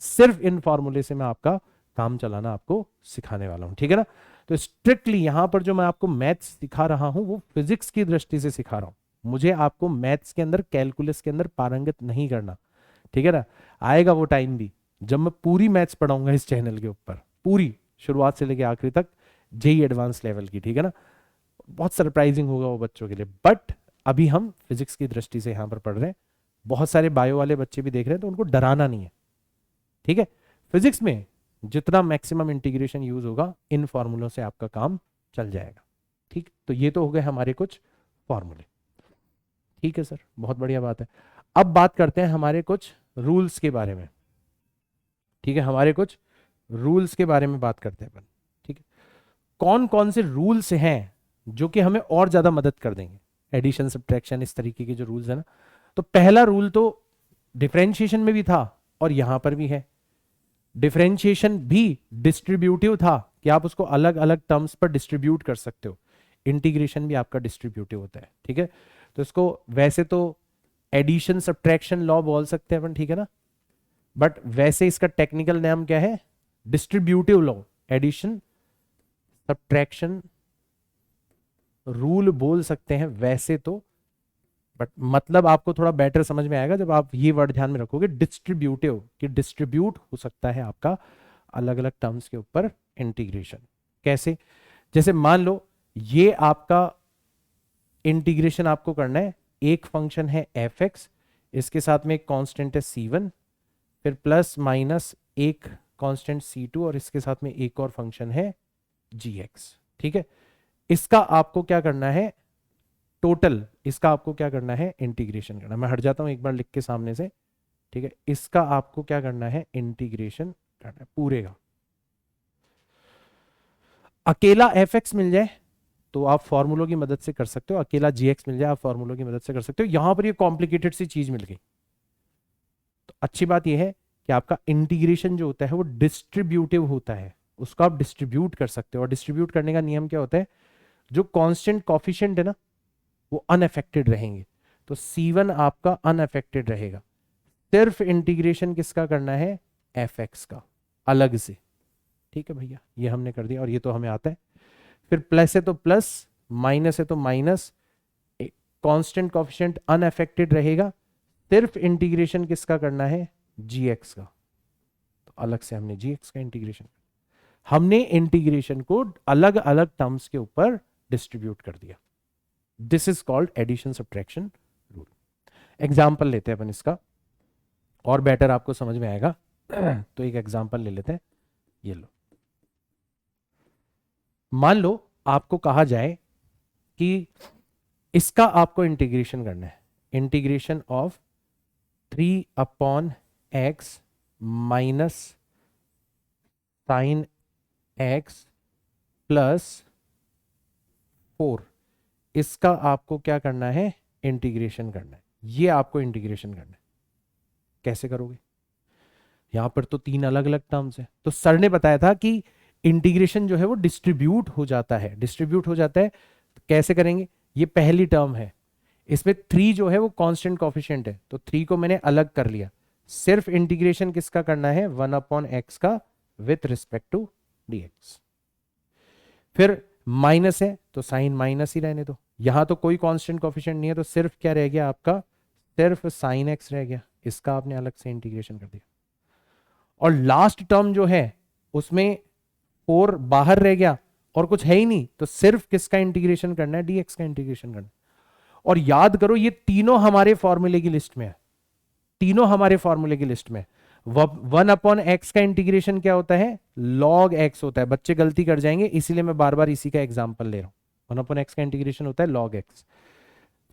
सिर्फ इन फॉर्मूले से मैं आपका काम चलाना आपको सिखाने वाला हूं, ठीक है ना। तो स्ट्रिक्टली यहां पर जो मैं आपको मैथ्स सिखा रहा हूं वो फिजिक्स की दृष्टि से सिखा रहा हूं। मुझे आपको मैथ्स के अंदर, कैलकुलस के अंदर पारंगत नहीं करना, ठीक है ना। आएगा वो टाइम भी जब मैं पूरी मैथ्स पढ़ाऊंगा इस चैनल के ऊपर, पूरी शुरुआत से लेकर आखिरी तक, जेई एडवांस लेवल की, ठीक है ना। बहुत सरप्राइजिंग होगा वो बच्चों के लिए, बट अभी हम फिजिक्स की दृष्टि से यहां पर पढ़ रहे हैं। बहुत सारे बायो वाले बच्चे भी देख रहे हैं तो उनको डराना नहीं है, ठीक है। फिजिक्स में जितना मैक्सिमम इंटीग्रेशन यूज होगा इन फॉर्मूलों से आपका काम चल जाएगा, ठीक। तो ये तो हो गए हमारे कुछ फॉर्मूले, ठीक है सर, बहुत बढ़िया बात है। अब बात करते हैं हमारे कुछ रूल्स के बारे में, ठीक है, हमारे कुछ रूल्स के बारे में बात करते हैं अपन, ठीक है। कौन कौन से रूल्स हैं जो कि हमें और ज्यादा मदद कर देंगे, एडिशन सब्ट्रैक्शन इस तरीके के जो रूल्स है ना। तो पहला रूल तो डिफरेंशिएशन में भी था और यहां पर भी है। डिफरेंशिएशन भी डिस्ट्रीब्यूटिव था कि आप उसको अलग अलग टर्म्स पर डिस्ट्रीब्यूट कर सकते हो, इंटीग्रेशन भी आपका डिस्ट्रीब्यूटिव होता है, ठीक है। तो इसको वैसे तो एडिशन सब्ट्रैक्शन लॉ बोल सकते हैं अपन, ठीक है ना, बट वैसे इसका टेक्निकल नाम क्या है, distributive law, addition subtraction rule बोल सकते हैं वैसे तो, बट मतलब आपको थोड़ा बेटर समझ में आएगा जब आप ये वर्ड ध्यान में रखोगे, डिस्ट्रीब्यूटिव, कि डिस्ट्रीब्यूट हो सकता है आपका अलग अलग टर्म्स के ऊपर इंटीग्रेशन। कैसे, जैसे मान लो ये आपका इंटीग्रेशन आपको करना है, एक फंक्शन है एफ एक्स, इसके साथ में एक कांस्टेंट है c1, फिर प्लस माइनस एक कांस्टेंट c2 और इसके साथ में एक और फंक्शन है gx। ठीक है, इसका आपको क्या करना है, टोटल इसका आपको क्या करना है, इंटीग्रेशन करना। मैं हट जाता हूं एक बार लिख के सामने से। ठीक है, इसका आपको क्या करना है, इंटीग्रेशन करना है पूरे का। अकेला एफ एक्स मिल जाए तो आप फॉर्मूलों की मदद से कर सकते हो, अकेला जी एक्स मिल जाए आप फॉर्मूलों की मदद से कर सकते हो। यहां पर ये कॉम्प्लिकेटेड सी चीज मिल गई। तो अच्छी बात यह है कि आपका इंटीग्रेशन जो होता है वो डिस्ट्रीब्यूटिव होता है, उसको आप डिस्ट्रीब्यूट कर सकते हो। और डिस्ट्रीब्यूट करने का नियम क्या होता है, जो कांस्टेंट कॉफिशिएंट है ना वो अनअफेक्टेड रहेंगे, तो C1 आपका अनअफेक्टेड रहेगा। सिर्फ इंटीग्रेशन किसका करना है, एफ एक्स का अलग से। ठीक है भैया, ये हमने कर दिया और ये तो हमें आता है। फिर प्लस है तो प्लस, माइनस है तो माइनस, कांस्टेंट कॉफिशिएंट अनअफेक्टेड रहेगा। सिर्फ इंटीग्रेशन किसका करना है, जी एक्स का, तो अलग से हमने जी एक्स का इंटीग्रेशन, हमने इंटीग्रेशन को अलग अलग टर्म्स के ऊपर डिस्ट्रीब्यूट कर दिया। This is called addition subtraction rule. Example लेते हैं अपन इसका, और बेटर आपको समझ में आएगा। तो एक एग्जाम्पल ले लेते हैं, ये लो। मान लो आपको कहा जाए कि इसका आपको इंटीग्रेशन करना है, integration of 3/x minus sine x plus 4, इसका आपको क्या करना है, इंटीग्रेशन करना है। ये आपको इंटीग्रेशन करना है। कैसे करोगे, यहां पर तो तीन अलग अलग टर्म्स है। तो सर ने बताया था कि इंटीग्रेशन जो है वो डिस्ट्रीब्यूट हो जाता है, डिस्ट्रीब्यूट हो जाता है। तो कैसे करेंगे, ये पहली टर्म है, इसमें 3 जो है वो कांस्टेंट कॉफिशिएंट है, तो 3 को मैंने अलग कर लिया। सिर्फ इंटीग्रेशन किसका करना है, 1/x का विथ रिस्पेक्ट टू dx। फिर माइनस है तो साइन माइनस ही रहने दो, यहां तो कोई कांस्टेंट कॉफिशिएंट नहीं है, तो सिर्फ क्या रह गया आपका, सिर्फ साइन x रह गया, इसका आपने अलग से इंटीग्रेशन कर दिया। और लास्ट टर्म जो है उसमें 4 बाहर रह गया और कुछ है ही नहीं, तो सिर्फ किसका इंटीग्रेशन करना है, dx का इंटीग्रेशन करना है। और याद करो ये तीनों हमारे फॉर्मूले की लिस्ट में है, तीनों हमारे फॉर्मूले की लिस्ट में। 1/x का इंटीग्रेशन क्या होता है, log x होता है। बच्चे गलती कर जाएंगे, इसीलिए मैं बार बार इसी का एग्जांपल ले रहा हूं। 1/x का इंटीग्रेशन होता है log x।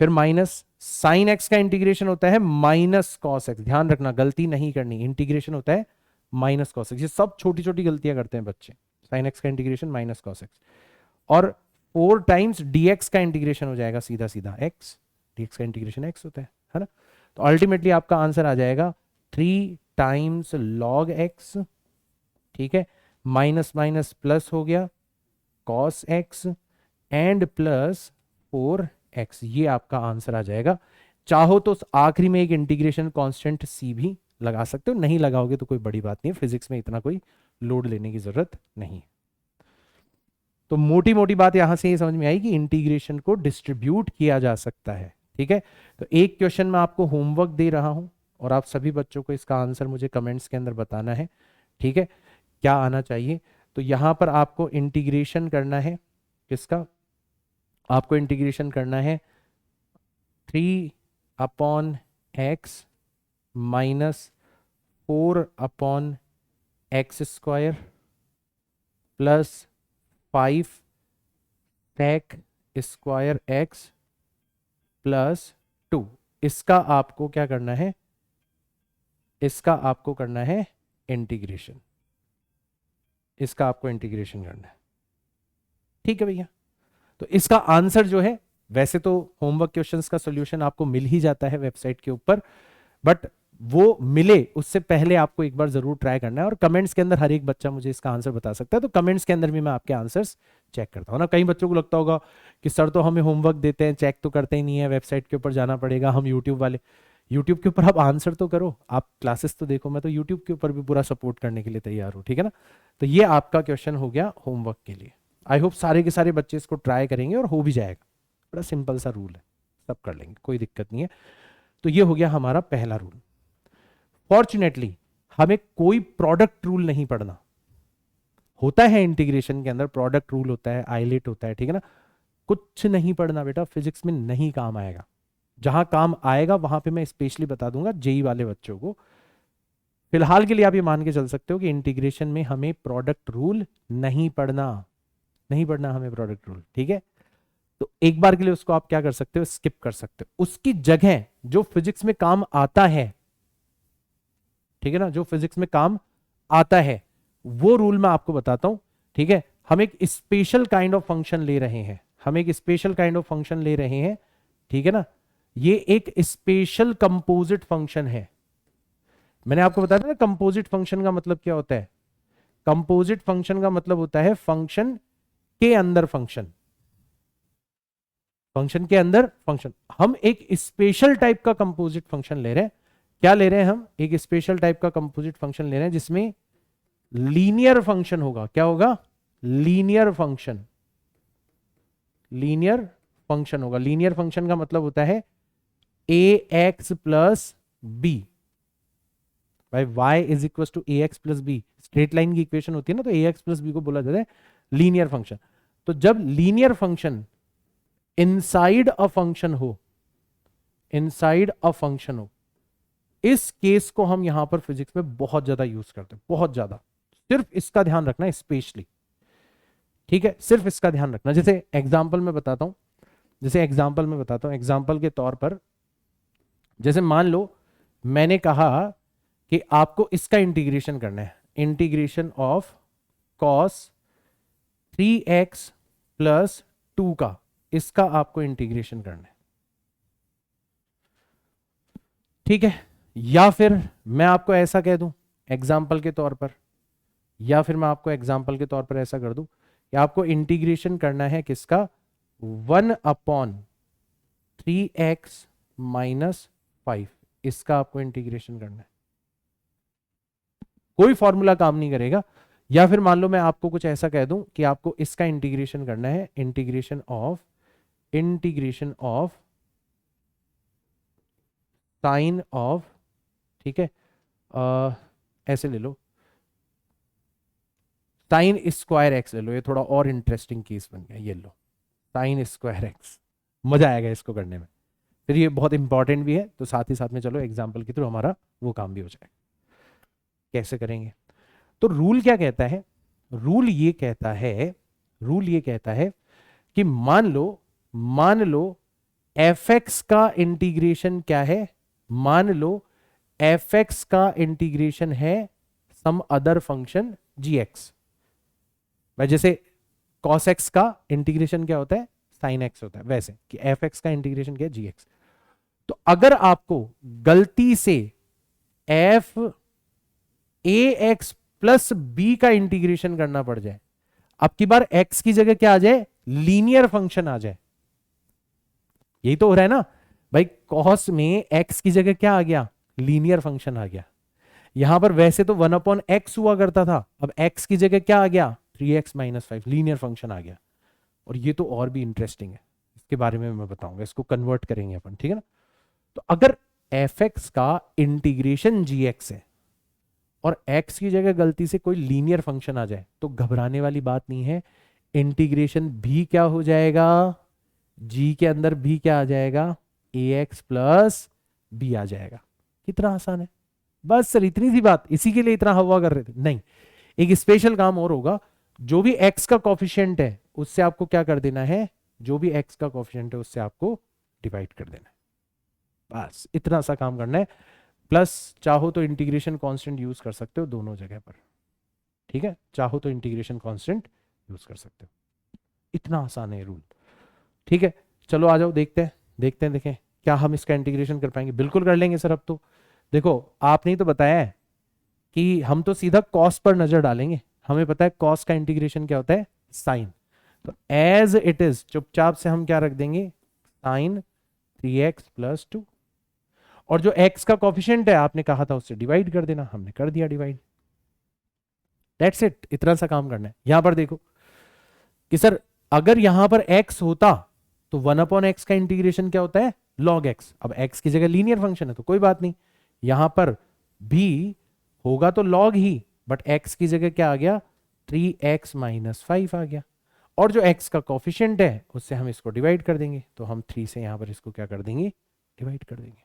फिर माइनस साइन x का इंटीग्रेशन होता है माइनस कॉस x। ध्यान रखना, गलती नहीं करनी, इंटीग्रेशन होता है माइनस कॉस x। ये सब छोटी छोटी गलतियां करते हैं बच्चे। साइन x का इंटीग्रेशन माइनस कॉस x, और 4 टाइम्स dx का इंटीग्रेशन हो जाएगा सीधा सीधा x, dx का इंटीग्रेशन x होता है ना। तो अल्टीमेटली आपका आंसर आ जाएगा 3 टाइम्स log x। ठीक है, माइनस माइनस प्लस हो गया cos x and plus 4x, ये आपका आंसर आ जाएगा। चाहो तो आखिरी में एक इंटीग्रेशन कांस्टेंट c भी लगा सकते हो, नहीं लगाओगे तो कोई बड़ी बात नहीं है, फिजिक्स में इतना कोई लोड लेने की जरूरत नहीं है। तो मोटी मोटी बात यहां से ये समझ में आई कि इंटीग्रेशन को डिस्ट्रीब्यूट किया जा सकता है। ठीक है, तो एक क्वेश्चन मैं आपको होमवर्क दे रहा हूं और आप सभी बच्चों को इसका आंसर मुझे कमेंट्स के अंदर बताना है। ठीक है, क्या आना चाहिए। तो यहां पर आपको इंटीग्रेशन करना है, किसका, आपको इंटीग्रेशन करना है 3/x minus 4/x² plus 5 sec² x plus 2। इसका आपको क्या करना है, इसका आपको करना है इंटीग्रेशन, इसका आपको इंटीग्रेशन करना है। ठीक है भैया, तो इसका आंसर जो है, वैसे तो होमवर्क क्वेश्चंस का सॉल्यूशन आपको मिल ही जाता है वेबसाइट के ऊपर, बट वो मिले उससे पहले आपको एक बार जरूर ट्राई करना है। और कमेंट्स के अंदर हर एक बच्चा मुझे इसका आंसर बता सकता है, तो कमेंट्स के अंदर भी मैं आपके आंसर्स चेक करता हूँ ना। कई बच्चों को लगता होगा कि सर तो हमें होमवर्क देते हैं, चेक तो करते ही नहीं है, वेबसाइट के ऊपर जाना पड़ेगा। हम यूट्यूब वाले, यूट्यूब के ऊपर आप आंसर तो करो, आप क्लासेस तो देखो, मैं तो यूट्यूब के ऊपर भी पूरा सपोर्ट करने के लिए तैयार हूँ। ठीक है ना, तो ये आपका क्वेश्चन हो गया होमवर्क के लिए। आई होप सारे के सारे बच्चे इसको ट्राई करेंगे और हो भी जाएगा, बड़ा सिंपल सा रूल है, सब कर लेंगे, कोई दिक्कत नहीं है। तो ये हो गया हमारा पहला रूल। फॉर्चुनेटली हमें कोई प्रोडक्ट रूल नहीं पढ़ना होता है, इंटीग्रेशन के अंदर प्रोडक्ट रूल होता है, आइलेट होता है, ठीक है ना। कुछ नहीं पढ़ना बेटा, फिजिक्स में नहीं काम आएगा। जहां काम आएगा वहां पे मैं स्पेशली बता दूंगा जेई वाले बच्चों को। फिलहाल के लिए आप ये मान के चल सकते हो कि इंटीग्रेशन में हमें प्रोडक्ट रूल नहीं पढ़ना, नहीं पढ़ना हमें प्रोडक्ट रूल, ठीक है। तो एक बार के लिए उसको आप क्या कर सकते हो, स्किप कर सकते हो। उसकी जगह जो फिजिक्स में काम आता है, ठीक है ना, जो फिजिक्स में काम आता है वो रूल मैं आपको बताता हूं, ठीक है। हम एक स्पेशल काइंड ऑफ फंक्शन ले रहे हैं, हम एक स्पेशल काइंड ऑफ फंक्शन ले रहे हैं, ठीक है ना। ये एक स्पेशल कंपोजिट फंक्शन है। मैंने आपको बताया था ना कंपोजिट फंक्शन का मतलब क्या होता है। कंपोजिट फंक्शन का मतलब होता है फंक्शन के अंदर फंक्शन, फंक्शन के अंदर फंक्शन। हम एक स्पेशल टाइप का कंपोजिट फंक्शन ले रहे हैं। क्या ले रहे हैं हम, एक स्पेशल टाइप का कंपोजिट फंक्शन ले रहे हैं जिसमें लीनियर फंक्शन होगा। क्या होगा, लीनियर फंक्शन, लीनियर फंक्शन होगा। लीनियर फंक्शन का मतलब होता है A X plus B by Y is equal to A X plus B. Straight line की इक्वेशन होती है ना, तो ए एक्स प्लस बी को बोला जाता है लीनियर फंक्शन। तो जब linear function inside a function हो, इनसाइड अ फंक्शन हो, इस केस को हम यहां पर फिजिक्स में बहुत ज्यादा यूज करते हैं, बहुत ज्यादा। सिर्फ इसका ध्यान रखना स्पेशली, ठीक है, सिर्फ इसका ध्यान रखना। जैसे एग्जाम्पल में बताता हूं, जैसे एग्जाम्पल में बताता हूं, एग्जाम्पल के तौर पर जैसे मान लो मैंने कहा कि आपको इसका इंटीग्रेशन करना है, integration of cos 3x plus 2 का, इसका आपको इंटीग्रेशन करना है, ठीक है। या फिर मैं आपको ऐसा कह दूं एग्जाम्पल के तौर पर, या फिर मैं आपको एग्जाम्पल के तौर पर ऐसा कर दूं कि आपको इंटीग्रेशन करना है किसका, 1/3x माइनस 5, इसका आपको इंटीग्रेशन करना है। कोई फॉर्मूला काम नहीं करेगा। या फिर मान लो मैं आपको कुछ ऐसा कह दूं कि आपको इसका इंटीग्रेशन करना है, इंटीग्रेशन ऑफ साइन ऑफ, ठीक है, ऐसे ले लो, साइन स्क्वायर एक्स ले लो, ये थोड़ा और इंटरेस्टिंग केस बन गया। ये लो साइन स्क्वायर एक्स, मजा आएगा इसको करने में। फिर ये बहुत इंपॉर्टेंट भी है, तो साथ ही साथ में चलो एग्जाम्पल के थ्रू हमारा वो काम भी हो जाएगा। कैसे करेंगे, तो रूल क्या कहता है, रूल ये कहता है, रूल ये कहता है कि मान लो एफ एक्स का इंटीग्रेशन क्या है, मान लो एफ एक्स का इंटीग्रेशन है सम अदर फंक्शन जी एक्स। जैसे कॉस एक्स का इंटीग्रेशन क्या होता है, साइन एक्स होता है, वैसे कि एफ एक्स का इंटीग्रेशन क्या है, जी एक्स। तो अगर आपको गलती से F A X plus B का इंटीग्रेशन करना पड़ जाए, अब की बार एक्स की जगह क्या आ जाए, लीनियर फंक्शन आ जाए। यही तो हो रहा है ना भाई, कॉस में एक्स की जगह क्या आ गया, लीनियर फंक्शन आ गया। यहां पर वैसे तो 1/x हुआ करता था, अब x की जगह क्या आ गया, 3x माइनस 5, लीनियर फंक्शन आ गया। और ये तो और भी इंटरेस्टिंग है, इसके बारे में मैं बताऊंगा, इसको कन्वर्ट करेंगे अपन, ठीक है ना। तो अगर fx का इंटीग्रेशन gx है और x की जगह गलती से कोई लीनियर फंक्शन आ जाए, तो घबराने वाली बात नहीं है, इंटीग्रेशन भी क्या हो जाएगा, g के अंदर भी क्या आ जाएगा, ax प्लस b आ जाएगा। कितना आसान है, बस सर इतनी सी बात, इसी के लिए इतना हवा कर रहे थे। नहीं, एक स्पेशल काम और होगा, जो भी x का कोफिशिएंट है उससे आपको क्या कर देना है, जो भी x का कोफिशिएंट है उससे आपको डिवाइड कर देना है, बस इतना सा काम करना है। प्लस चाहो तो इंटीग्रेशन कांस्टेंट यूज कर सकते हो दोनों जगह पर, ठीक है, चाहो तो इंटीग्रेशन कांस्टेंट यूज कर सकते हो। इतना आसान है रूल, ठीक है। चलो आ जाओ, देखते हैं देखें क्या हम इसका इंटीग्रेशन कर पाएंगे। बिल्कुल कर लेंगे सर। अब तो देखो, आपने ही तो बताया है कि हम तो सीधा कॉस पर नजर डालेंगे, हमें पता है कॉस का इंटीग्रेशन क्या होता है, साइन। तो एज इट इज चुपचाप से हम क्या रख देंगे, साइन 3x प्लस 2, और जो x का कोफिशिएंट है आपने कहा था उससे डिवाइड कर देना, हमने कर दिया डिवाइड। दैट्स इट, इतना सा काम करना है। यहां पर देखो कि सर अगर यहां पर x होता तो 1/x का इंटीग्रेशन क्या होता है, log x। अब x की जगह लीनियर फंक्शन है तो कोई बात नहीं, यहां पर भी होगा तो log ही, बट x की जगह क्या आ गया, 3x माइनस 5 आ गया। और जो x का कोफिशिएंट है उससे हम इसको डिवाइड कर देंगे, तो हम 3 से यहां पर इसको क्या कर देंगे, डिवाइड कर देंगे।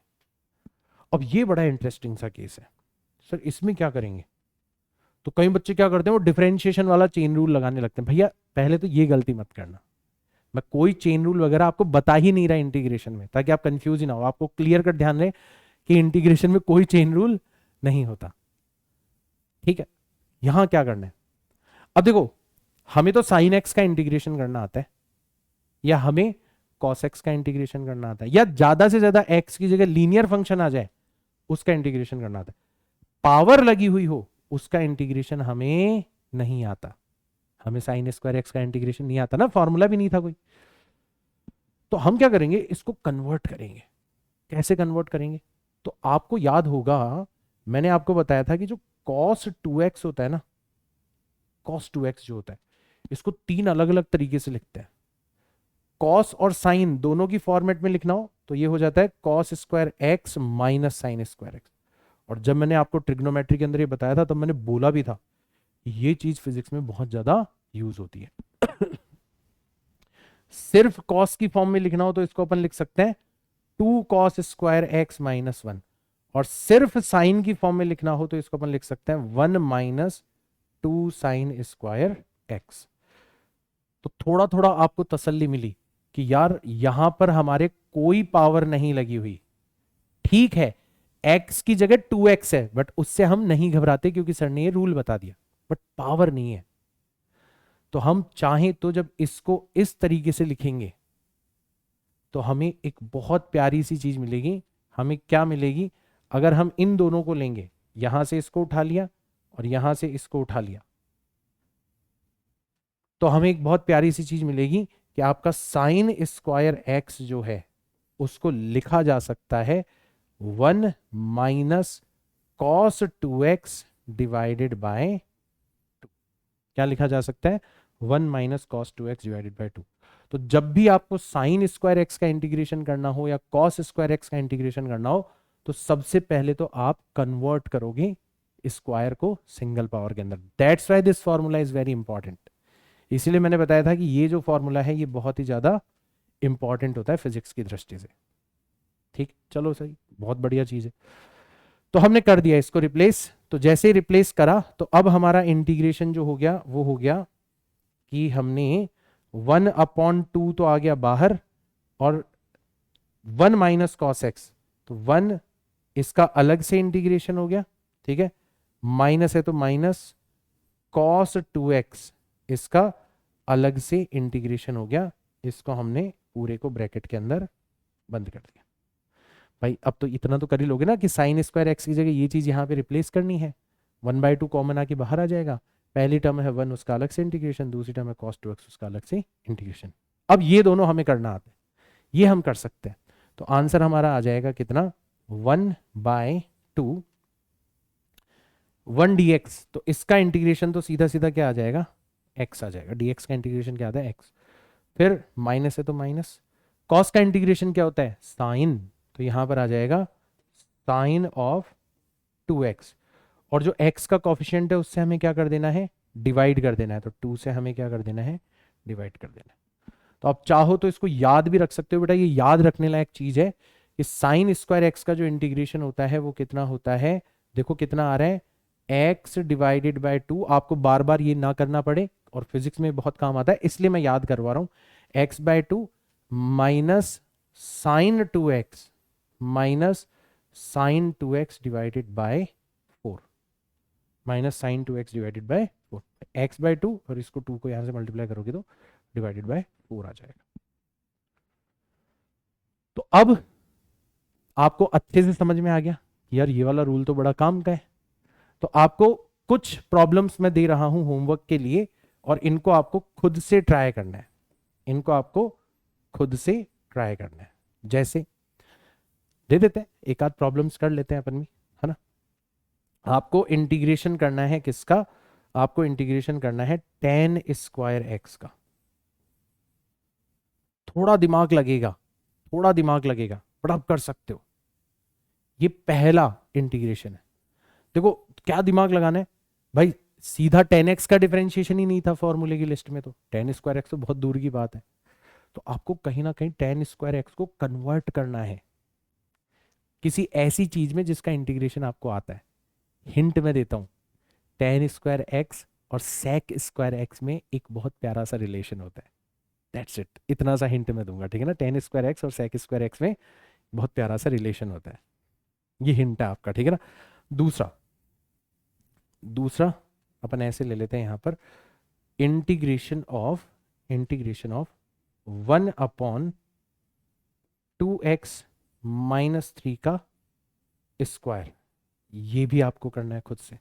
अब ये बड़ा इंटरेस्टिंग सा केस है सर, इसमें क्या करेंगे? तो कई बच्चे क्या करते हैं, वो डिफरेंशिएशन वाला चेन रूल लगाने लगते हैं। भैया पहले तो ये गलती मत करना, मैं कोई चेन रूल वगैरह आपको बता ही नहीं रहा इंटीग्रेशन में, ताकि आप कंफ्यूज ही ना हो। आपको क्लियर कर ध्यान रहे कि इंटीग्रेशन में कोई चेन रूल नहीं होता, ठीक है। यहां क्या करना है, अब देखो हमें तो साइन एक्स का इंटीग्रेशन करना आता है, या हमें कॉस एक्स का इंटीग्रेशन करना आता है, या ज्यादा से ज्यादा एक्स की जगह लीनियर फंक्शन आ जाए उसका इंटीग्रेशन करना आता है। पावर लगी हुई हो उसका इंटीग्रेशन हमें नहीं आता। हमें साइन स्क्वायर एक्स का इंटीग्रेशन नहीं आता ना, फॉर्मूला भी नहीं था कोई। तो हम क्या करेंगे, इसको कन्वर्ट करेंगे। कैसे कन्वर्ट करेंगे? तो आपको याद होगा मैंने आपको बताया था कि जो cos 2x होता है ना, cos 2x जो होता है, इसको 3 अलग अलग तरीके से लिखते हैं। cos और sin दोनों की फॉर्मेट में लिखना हो तो ये हो जाता है cos square x minus sign square x. और जब मैंने आपको ट्रिग्नोमेट्री के अंदर ये बताया था तब मैंने बोला भी था ये चीज फिजिक्स में बहुत ज्यादा यूज होती है। सिर्फ cos की फॉर्म में लिखना हो तो इसको अपन लिख सकते हैं 2 cos स्क्वायर एक्स माइनस 1, और सिर्फ साइन की फॉर्म में लिखना हो तो इसको अपन लिख सकते हैं 1 माइनस 2 साइन स्क्वायर एक्स। तो थोड़ा थोड़ा आपको तसल्ली मिली कि यार यहां पर हमारे कोई पावर नहीं लगी हुई, ठीक है। x की जगह 2x है, बट उससे हम नहीं घबराते क्योंकि सर ने ये रूल बता दिया, बट पावर नहीं है। तो हम चाहें तो जब इसको इस तरीके से लिखेंगे तो हमें एक बहुत प्यारी सी चीज मिलेगी। हमें क्या मिलेगी, अगर हम इन दोनों को लेंगे, यहां से इसको उठा लिया और यहां से इसको उठा लिया, तो हमें एक बहुत प्यारी सी चीज मिलेगी कि आपका साइन स्क्वायर एक्स जो है उसको लिखा जा सकता है 1 minus cos 2x divided by 2। क्या लिखा जा सकता है? 1 minus cos 2x divided by 2। तो जब भी आपको साइन स्क्वायर एक्स का इंटीग्रेशन करना हो या कॉस स्क्वायर एक्स का इंटीग्रेशन करना हो तो सबसे पहले तो आप कन्वर्ट करोगे स्क्वायर को सिंगल पावर के अंदर। That's why this formula is very important. इसीलिए मैंने बताया था कि ये जो फॉर्मूला है ये बहुत ही ज्यादा इंपॉर्टेंट होता है फिजिक्स की दृष्टि से। ठीक, चलो सही, बहुत बढ़िया चीज है। तो हमने कर दिया इसको रिप्लेस। तो जैसे ही रिप्लेस करा तो अब हमारा इंटीग्रेशन जो हो गया वो हो गया कि हमने 1/2 तो आ गया बाहर, और 1 माइनस कॉस एक्स, तो 1 इसका अलग से इंटीग्रेशन हो गया, ठीक है। माइनस है तो माइनस कॉस 2x इसका अलग से इंटीग्रेशन हो गया। इसको हमने पूरे को ब्रैकेट के अंदर बंद कर दिया। भाई अब तो इतना तो कर ही लोगे ना कि साइन स्क्वायर एक्स की जगह ये चीज यहाँ पे रिप्लेस करनी है। 1/2 कॉमन आके बाहर आ जाएगा। पहली टर्म है 1 उसका अलग से इंटीग्रेशन, दूसरी टर्म है कॉस 2x उसका अलग से इंटीग्रेशन। अब ये दोनों हमें करना आता है, ये हम कर सकते हैं। तो आंसर हमारा आ जाएगा कितना, 1/2 1 dx। तो इसका इंटीग्रेशन तो सीधा सीधा क्या आ जाएगा, x आ जाएगा। dx का इंटीग्रेशन क्या आता है, x। फिर माइनस है तो माइनस, कॉस का इंटीग्रेशन क्या होता है, साइन। तो यहां पर आ जाएगा साइन ऑफ 2x, और जो x का कॉफिशिएंट है उससे हमें क्या कर देना है, डिवाइड कर देना है। तो 2 से हमें क्या कर देना है, डिवाइड कर देना है। तो आप चाहो तो इसको याद भी रख सकते हो बेटा, ये याद रखने लायक चीज है कि साइन स्क्वायर एक्स का जो इंटीग्रेशन होता है वो कितना होता है। देखो कितना आ रहा है, x डिवाइडेड बाय 2। आपको बार बार ये ना करना पड़े और फिजिक्स में बहुत काम आता है, इसलिए मैं याद करवा रहा हूं। x/2 minus sine 2x minus sine 2x divided by 4, minus sine 2x divided by 4, x/2 और इसको 2 को यहां से मल्टीप्लाई करोगे तो डिवाइडेड बाय 4 आ जाएगा। तो अब आपको अच्छे से समझ में आ गया कि यार ये वाला रूल तो बड़ा काम का है। तो आपको कुछ प्रॉब्लम्स मैं दे रहा हूं होमवर्क के लिए, और इनको आपको खुद से ट्राई करना है। इनको आपको खुद से ट्राई करना है। जैसे दे देते हैं, एक आध प्रॉब्लम्स कर लेते हैं अपन में, है ना। आपको इंटीग्रेशन करना है किसका, आपको इंटीग्रेशन करना है tan स्क्वायर एक्स का। थोड़ा दिमाग लगेगा, थोड़ा दिमाग लगेगा, बट आप कर सकते हो। ये पहला इंटीग्रेशन है। देखो क्या दिमाग लगाना है भाई, सीधा 10x का डिफरेंशिएशन ही नहीं था फॉर्मूले की लिस्ट में, तो 10 स्क्वायर एक्स तो बहुत दूर की बात है। तो आपको कहीं ना कहीं 10 स्क्वायर एक्स को कन्वर्ट करना है किसी ऐसी चीज में जिसका इंटीग्रेशन आपको आता है। हिंट मैं देता हूं, 10 स्क्वायर एक्स और sec स्क्वायर एक्स में एक बहुत प्यारा सा रिलेशन होता है। दैट्स इट, इतना सा हिंट मैं दूंगा, ठीक है ना। 10 स्क्वायर एक्स और sec स्क्वायर एक्स में बहुत प्यारा सा रिलेशन होता है। ये हिंट है आपका, ठीक है ना। दूसरा दूसरा अपन ऐसे ले लेते हैं यहां पर, इंटीग्रेशन ऑफ 1/2x-3 का स्क्वायर, ये भी आपको करना है खुद से,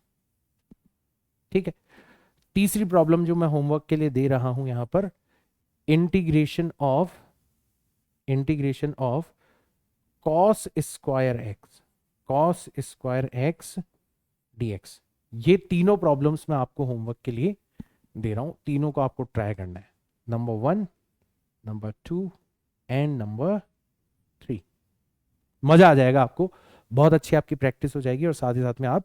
ठीक है। तीसरी प्रॉब्लम जो मैं होमवर्क के लिए दे रहा हूं यहां पर, integration of cos square x dx। ये तीनों प्रॉब्लम्स मैं आपको होमवर्क के लिए दे रहा हूं, तीनों को आपको ट्राई करना है, नंबर 1, नंबर 2 एंड नंबर 3। मजा आ जाएगा आपको, बहुत अच्छी आपकी प्रैक्टिस हो जाएगी और साथ ही साथ में आप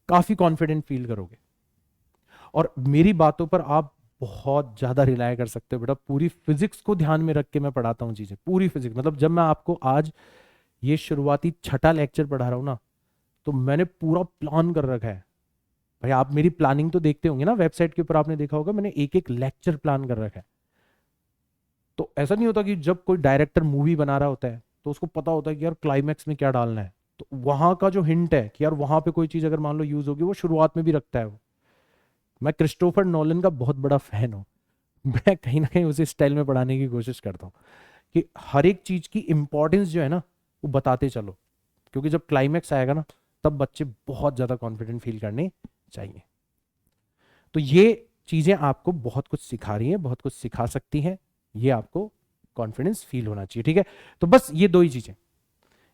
काफी कॉन्फिडेंट फील करोगे। और मेरी बातों पर आप बहुत ज्यादा रिलाय कर सकते हो बेटा, पूरी फिजिक्स को ध्यान में रख के मैं पढ़ाता हूँ चीजें, पूरी फिजिक्स। मतलब जब मैं आपको आज ये शुरुआती छठा लेक्चर पढ़ा रहा हूं ना, तो मैंने पूरा प्लान कर रखा है भाई। आप मेरी प्लानिंग तो देखते होंगे ना, वेबसाइट के ऊपर आपने देखा होगा मैंने एक एक लेक्चर प्लान कर रखा है। तो ऐसा नहीं होता कि जब कोई डायरेक्टर मूवी बना रहा होता है तो उसको पता होता है कि यार क्लाइमैक्स में क्या डालना है, तो वहां का जो हिंट है कि यार वहां पे कोई चीज अगर मान लो यूज होगी, वो शुरुआत में भी रखता है वो। मैं क्रिस्टोफर नोलन का बहुत बड़ा फैन हूं, मैं कहीं ना कहीं उसी स्टाइल में पढ़ाने की कोशिश करता हूँ कि हर एक चीज की इंपॉर्टेंस जो है ना वो बताते चलो, क्योंकि जब क्लाइमैक्स आएगा ना तब बच्चे बहुत ज्यादा कॉन्फिडेंट फील करने चाहिए। तो ये चीजें आपको बहुत कुछ सिखा रही हैं, बहुत कुछ सिखा सकती हैं, ये आपको कॉन्फिडेंस फील होना चाहिए, ठीक है। तो बस ये दो ही चीजें,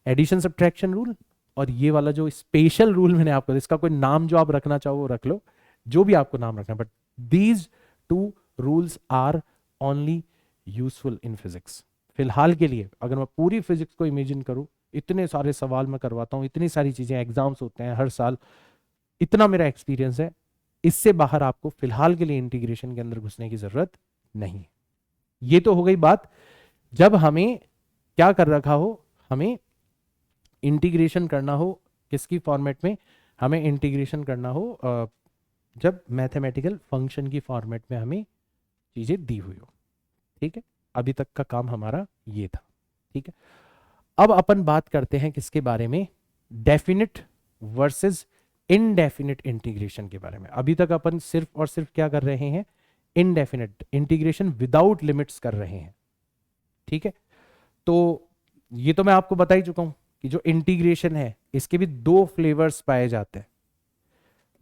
एडिशन सब्ट्रैक्शन रूल और ये वाला जो स्पेशल रूल मैंने आपको, इसका कोई नाम जो आप रखना चाहो वो रख लो, जो भी आपको नाम रखना, but these 2 rules are only useful in physics. फिलहाल के लिए अगर मैं पूरी फिजिक्स को इमेजिन करूं, इतने सारे सवाल मैं करवाता हूं, इतनी सारी चीजें, एग्जाम्स होते हैं हर साल, इतना मेरा एक्सपीरियंस है, इससे बाहर आपको फिलहाल के लिए इंटीग्रेशन के अंदर घुसने की जरूरत नहीं। ये तो हो गई बात जब हमें क्या कर रखा हो, हमें इंटीग्रेशन करना हो किसकी फॉर्मेट में, हमें इंटीग्रेशन करना हो जब मैथमेटिकल फंक्शन की फॉर्मेट में हमें चीजें दी हुई हो, ठीक है। अभी तक का काम हमारा ये था, ठीक है। अब अपन बात करते हैं किसके बारे में, डेफिनिट वर्सेस इनडेफिनिट इंटीग्रेशन के बारे में। अभी तक अपन सिर्फ और सिर्फ क्या कर रहे हैं, इनडेफिनिट इंटीग्रेशन विदाउट लिमिट्स कर रहे हैं, ठीक है। तो ये तो मैं आपको बता ही चुका हूं कि जो इंटीग्रेशन है इसके भी 2 फ्लेवर्स पाए जाते हैं।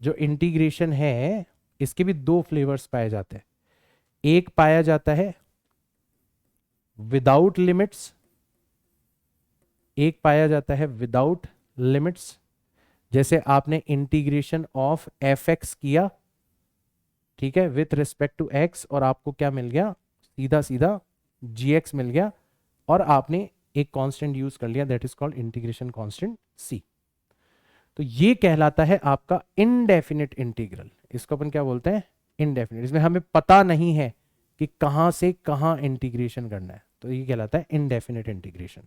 जो इंटीग्रेशन है इसके भी 2 फ्लेवर्स पाए जाते हैं, एक पाया जाता है विदाउट लिमिट्स, एक पाया जाता है विदाउट लिमिट्स। जैसे आपने इंटीग्रेशन ऑफ एफ एक्स किया, ठीक है, विथ रिस्पेक्ट टू एक्स, और आपको क्या मिल गया, सीधा सीधा जी एक्स मिल गया, और आपने एक कांस्टेंट यूज कर लिया, that is called integration constant C. तो ये कहलाता है आपका इनडेफिनिट इंटीग्रल। इसको अपन क्या बोलते हैं, इनडेफिनिट। इसमें हमें पता नहीं है कि कहां से कहां इंटीग्रेशन करना है, तो ये कहलाता है इनडेफिनिट इंटीग्रेशन।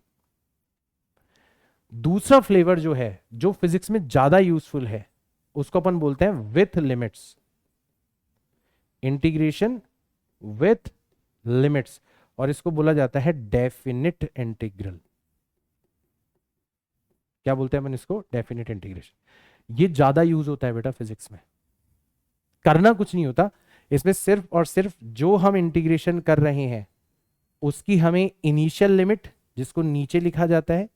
दूसरा फ्लेवर जो है, जो फिजिक्स में ज्यादा यूजफुल है, उसको अपन बोलते हैं with limits, integration with limits, और इसको बोला जाता है डेफिनिट इंटीग्रल। क्या बोलते हैं अपन इसको, डेफिनिट इंटीग्रेशन। ये ज्यादा यूज होता है बेटा फिजिक्स में, करना कुछ नहीं होता इसमें, सिर्फ और सिर्फ जो हम इंटीग्रेशन कर रहे हैं उसकी हमें इनिशियल लिमिट, जिसको नीचे लिखा जाता है,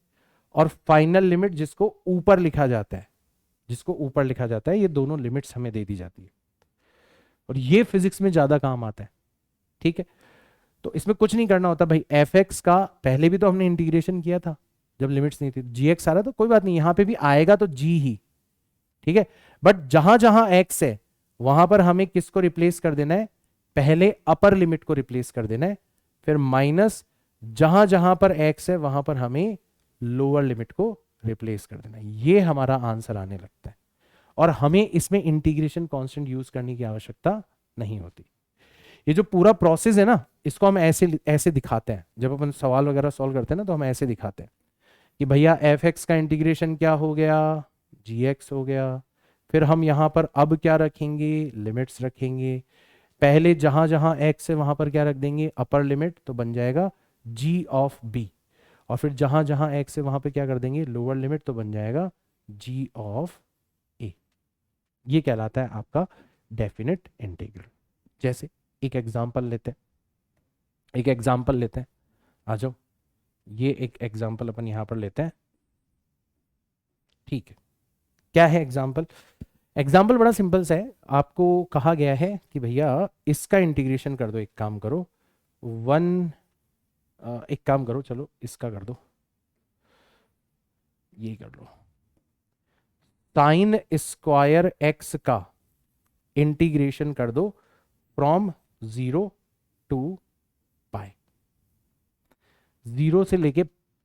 और फाइनल लिमिट, जिसको ऊपर लिखा जाता है, जिसको ऊपर लिखा जाता है, ये दोनों लिमिट्स हमें दे दी जाती है, और ये फिजिक्स में ज्यादा काम आता है, ठीक है। तो इसमें कुछ नहीं करना होता भाई, एफ एक्स का पहले भी तो हमने इंटीग्रेशन किया था जब लिमिट्स नहीं थी, जी एक्स आ रहा, तो कोई बात नहीं, यहां पे भी आएगा तो जी ही, ठीक है। बट जहां जहां एक्स है वहां पर हमें किसको रिप्लेस कर देना है, पहले अपर लिमिट को रिप्लेस कर देना है, फिर माइनस जहां जहां पर एक्स है वहां पर हमें लोअर लिमिट को रिप्लेस कर देना है। ये हमारा आंसर आने लगता है। और हमें इसमें इंटीग्रेशन कांस्टेंट यूज करने की आवश्यकता नहीं होती। ये जो पूरा प्रोसेस है ना, इसको हम ऐसे ऐसे दिखाते हैं, जब अपन सवाल वगैरह सॉल्व करते हैं ना, तो हम ऐसे दिखाते हैं कि भैया एफ एक्स का इंटीग्रेशन क्या हो गया, जी एक्स हो गया। फिर हम यहाँ पर अब क्या रखेंगे, लिमिट्स रखेंगे। पहले जहां जहां एक्स है वहां पर क्या रख देंगे, अपर लिमिट, तो बन जाएगा जी ऑफ बी। और फिर जहां जहां एक्स है वहां पे क्या कर देंगे, लोअर लिमिट, तो बन जाएगा जी ऑफ ए। ये कहलाता है आपका डेफिनेट इंटीग्रल। जैसे एक एग्जांपल लेते हैं, एक एग्जांपल लेते हैं, आ जाओ, ये एक एग्जांपल अपन यहां पर लेते हैं। ठीक है, क्या है एग्जांपल? एग्जाम्पल बड़ा सिंपल सा है। आपको कहा गया है कि भैया इसका इंटीग्रेशन कर दो, एक काम करो, एक काम करो, चलो इसका कर दो, ये कर लो, साइन स्क्वायर एक्स का इंटीग्रेशन कर दो फ्रॉम 0 टू पाई। 0 से लेके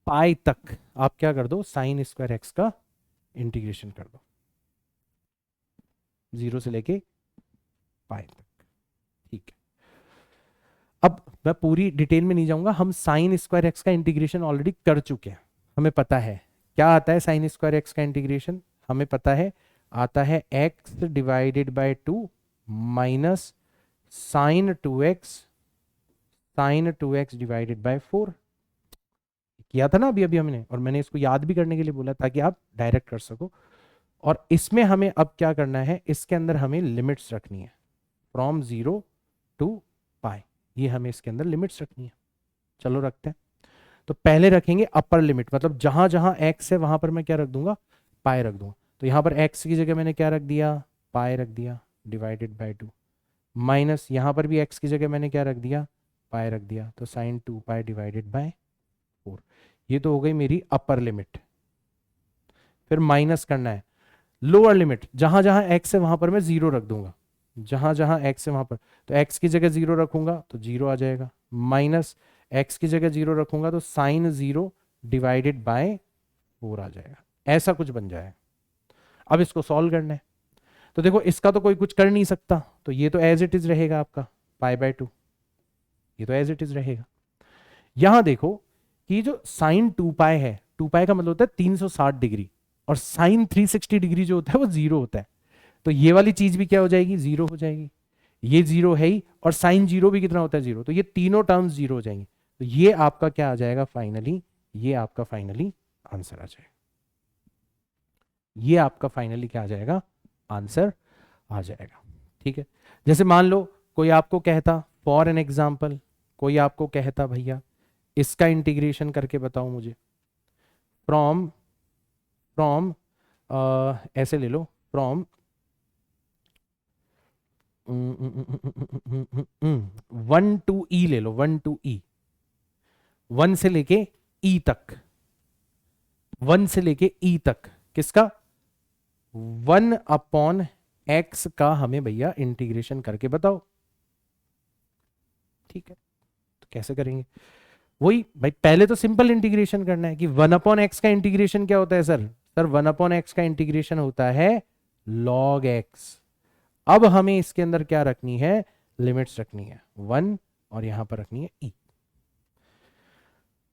पाई तक आप क्या कर दो, साइन स्क्वायर एक्स का इंटीग्रेशन कर दो, 0 से लेके पाई तक। ठीक है, अब मैं पूरी डिटेल में नहीं जाऊंगा, हम साइन स्क्वायर एक्स का इंटीग्रेशन ऑलरेडी कर चुके हैं। हमें पता है क्या आता है साइन स्क्वायर एक्स का इंटीग्रेशन, हमें पता है आता है X divided by 2 minus sine 2x divided by 4। किया था ना अभी अभी हमने, और मैंने इसको याद भी करने के लिए बोला ताकि आप डायरेक्ट कर सको। और इसमें हमें अब क्या करना है, इसके अंदर हमें लिमिट्स रखनी है फ्रॉम 0 टू पाई, ये हमें इसके अंदर लिमिट्स रखनी है। चलो रखते हैं। तो पहले रखेंगे अपर लिमिट, मतलब जहां जहां एक्स है वहां पर मैं क्या रख दूंगा, पाई रख दूंगा। तो यहां पर एक्स की जगह मैंने क्या रख दिया, पाई रख दिया, डिवाइडेड बाय 2, माइनस यहां पर भी एक्स की जगह मैंने क्या रख दिया, पाई रख दिया, तो साइन 2 पाई डिवाइडेड बाय 4। ये तो हो गई मेरी अपर लिमिट। फिर माइनस करना है लोअर लिमिट, जहां जहां एक्स है वहां पर मैं 0 रख दूंगा, जहां जहां एक्स है वहां पर, तो एक्स की जगह 0 रखूंगा तो 0 आ जाएगा, माइनस एक्स की जगह 0 रखूंगा तो साइन 0 डिवाइडेड बाय 4 आ जाएगा। ऐसा कुछ बन जाएगा। अब इसको सॉल्व करना है, तो देखो इसका तो कोई कुछ कर नहीं सकता, तो ये तो एज इट इज रहेगा आपका पाई बाय 2, ये तो एज इट इज रहेगा। यहां देखो कि जो साइन 2 पाई है, 2 पाई का मतलब होता है 360 डिग्री, और साइन 360 डिग्री जो होता है वो 0 होता है। तो ये वाली चीज भी क्या हो जाएगी, 0 हो जाएगी। ये 0 है ही, और साइन 0 भी कितना होता है, 0। तो ये तीनों टर्म्स 0 हो जाएंगे। तो ये आपका क्या आ जाएगा फाइनली, ये आपका फाइनली आंसर आ जाएगा। ये आपका फाइनली क्या आ जाएगा, आंसर आ जाएगा। ठीक है, जैसे मान लो कोई आपको कहता, फॉर एन एग्जाम्पल, कोई आपको कहता भैया इसका इंटीग्रेशन करके बताओ मुझे, फ्रॉम फ्रॉम ऐसे ले लो, फ्रॉम 1 टू ई ले लो, 1 टू ई, 1 से लेके ई तक, 1 से लेके ई तक किसका, 1 अपॉन एक्स का हमें भैया इंटीग्रेशन करके बताओ। ठीक है, तो कैसे करेंगे, वही भाई पहले तो सिंपल इंटीग्रेशन करना है कि 1 अपॉन एक्स का इंटीग्रेशन क्या होता है सर, 1 अपॉन एक्स का इंटीग्रेशन होता है log x। अब हमें इसके अंदर क्या रखनी है, लिमिट्स रखनी है 1, और यहां पर रखनी है e।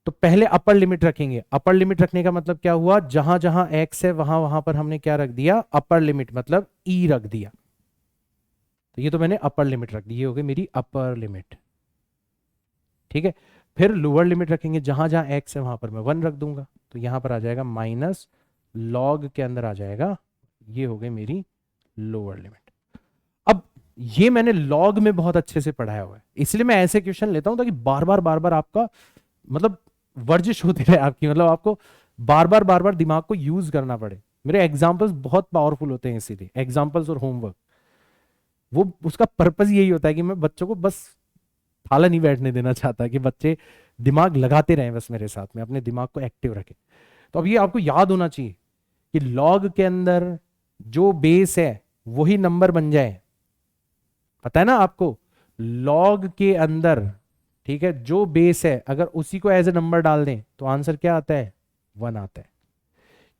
तो पहले अपर लिमिट रखेंगे, अपर लिमिट रखने का मतलब क्या हुआ, जहां जहां x है वहां वहां पर हमने क्या रख दिया, अपर लिमिट, मतलब e रख दिया। तो ये तो मैंने अपर लिमिट रख दी, ये हो गई मेरी अपर लिमिट। ठीक है, फिर लोअर लिमिट रखेंगे, जहां जहां x है वहां पर मैं 1 रख दूंगा, तो यहां पर आ जाएगा माइनस लॉग के अंदर आ जाएगा, ये हो गई मेरी लोअर लिमिट। अब ये मैंने लॉग में बहुत अच्छे से पढ़ाया हुआ है, इसलिए मैं ऐसे क्वेश्चन लेता हूं ताकि बार बार आपका मतलब वर्जिश होती रहे आपकी, मतलब आपको बार बार दिमाग को यूज करना पड़े। मेरे एग्जाम्पल्स बहुत पावरफुल होते हैं, इसीलिए एग्जाम्पल्स और होमवर्क, वो उसका पर्पज यही होता है कि मैं बच्चों को बस थाला नहीं बैठने देना चाहता, कि बच्चे दिमाग लगाते रहें बस मेरे साथ में, अपने दिमाग को एक्टिव रखें। तो अब ये आपको याद होना चाहिए कि लॉग के अंदर जो बेस है वही नंबर बन जाए, पता है ना आपको, लॉग के अंदर, ठीक है, जो बेस है अगर उसी को एज ए नंबर डाल दें तो आंसर क्या आता है, 1 आता है।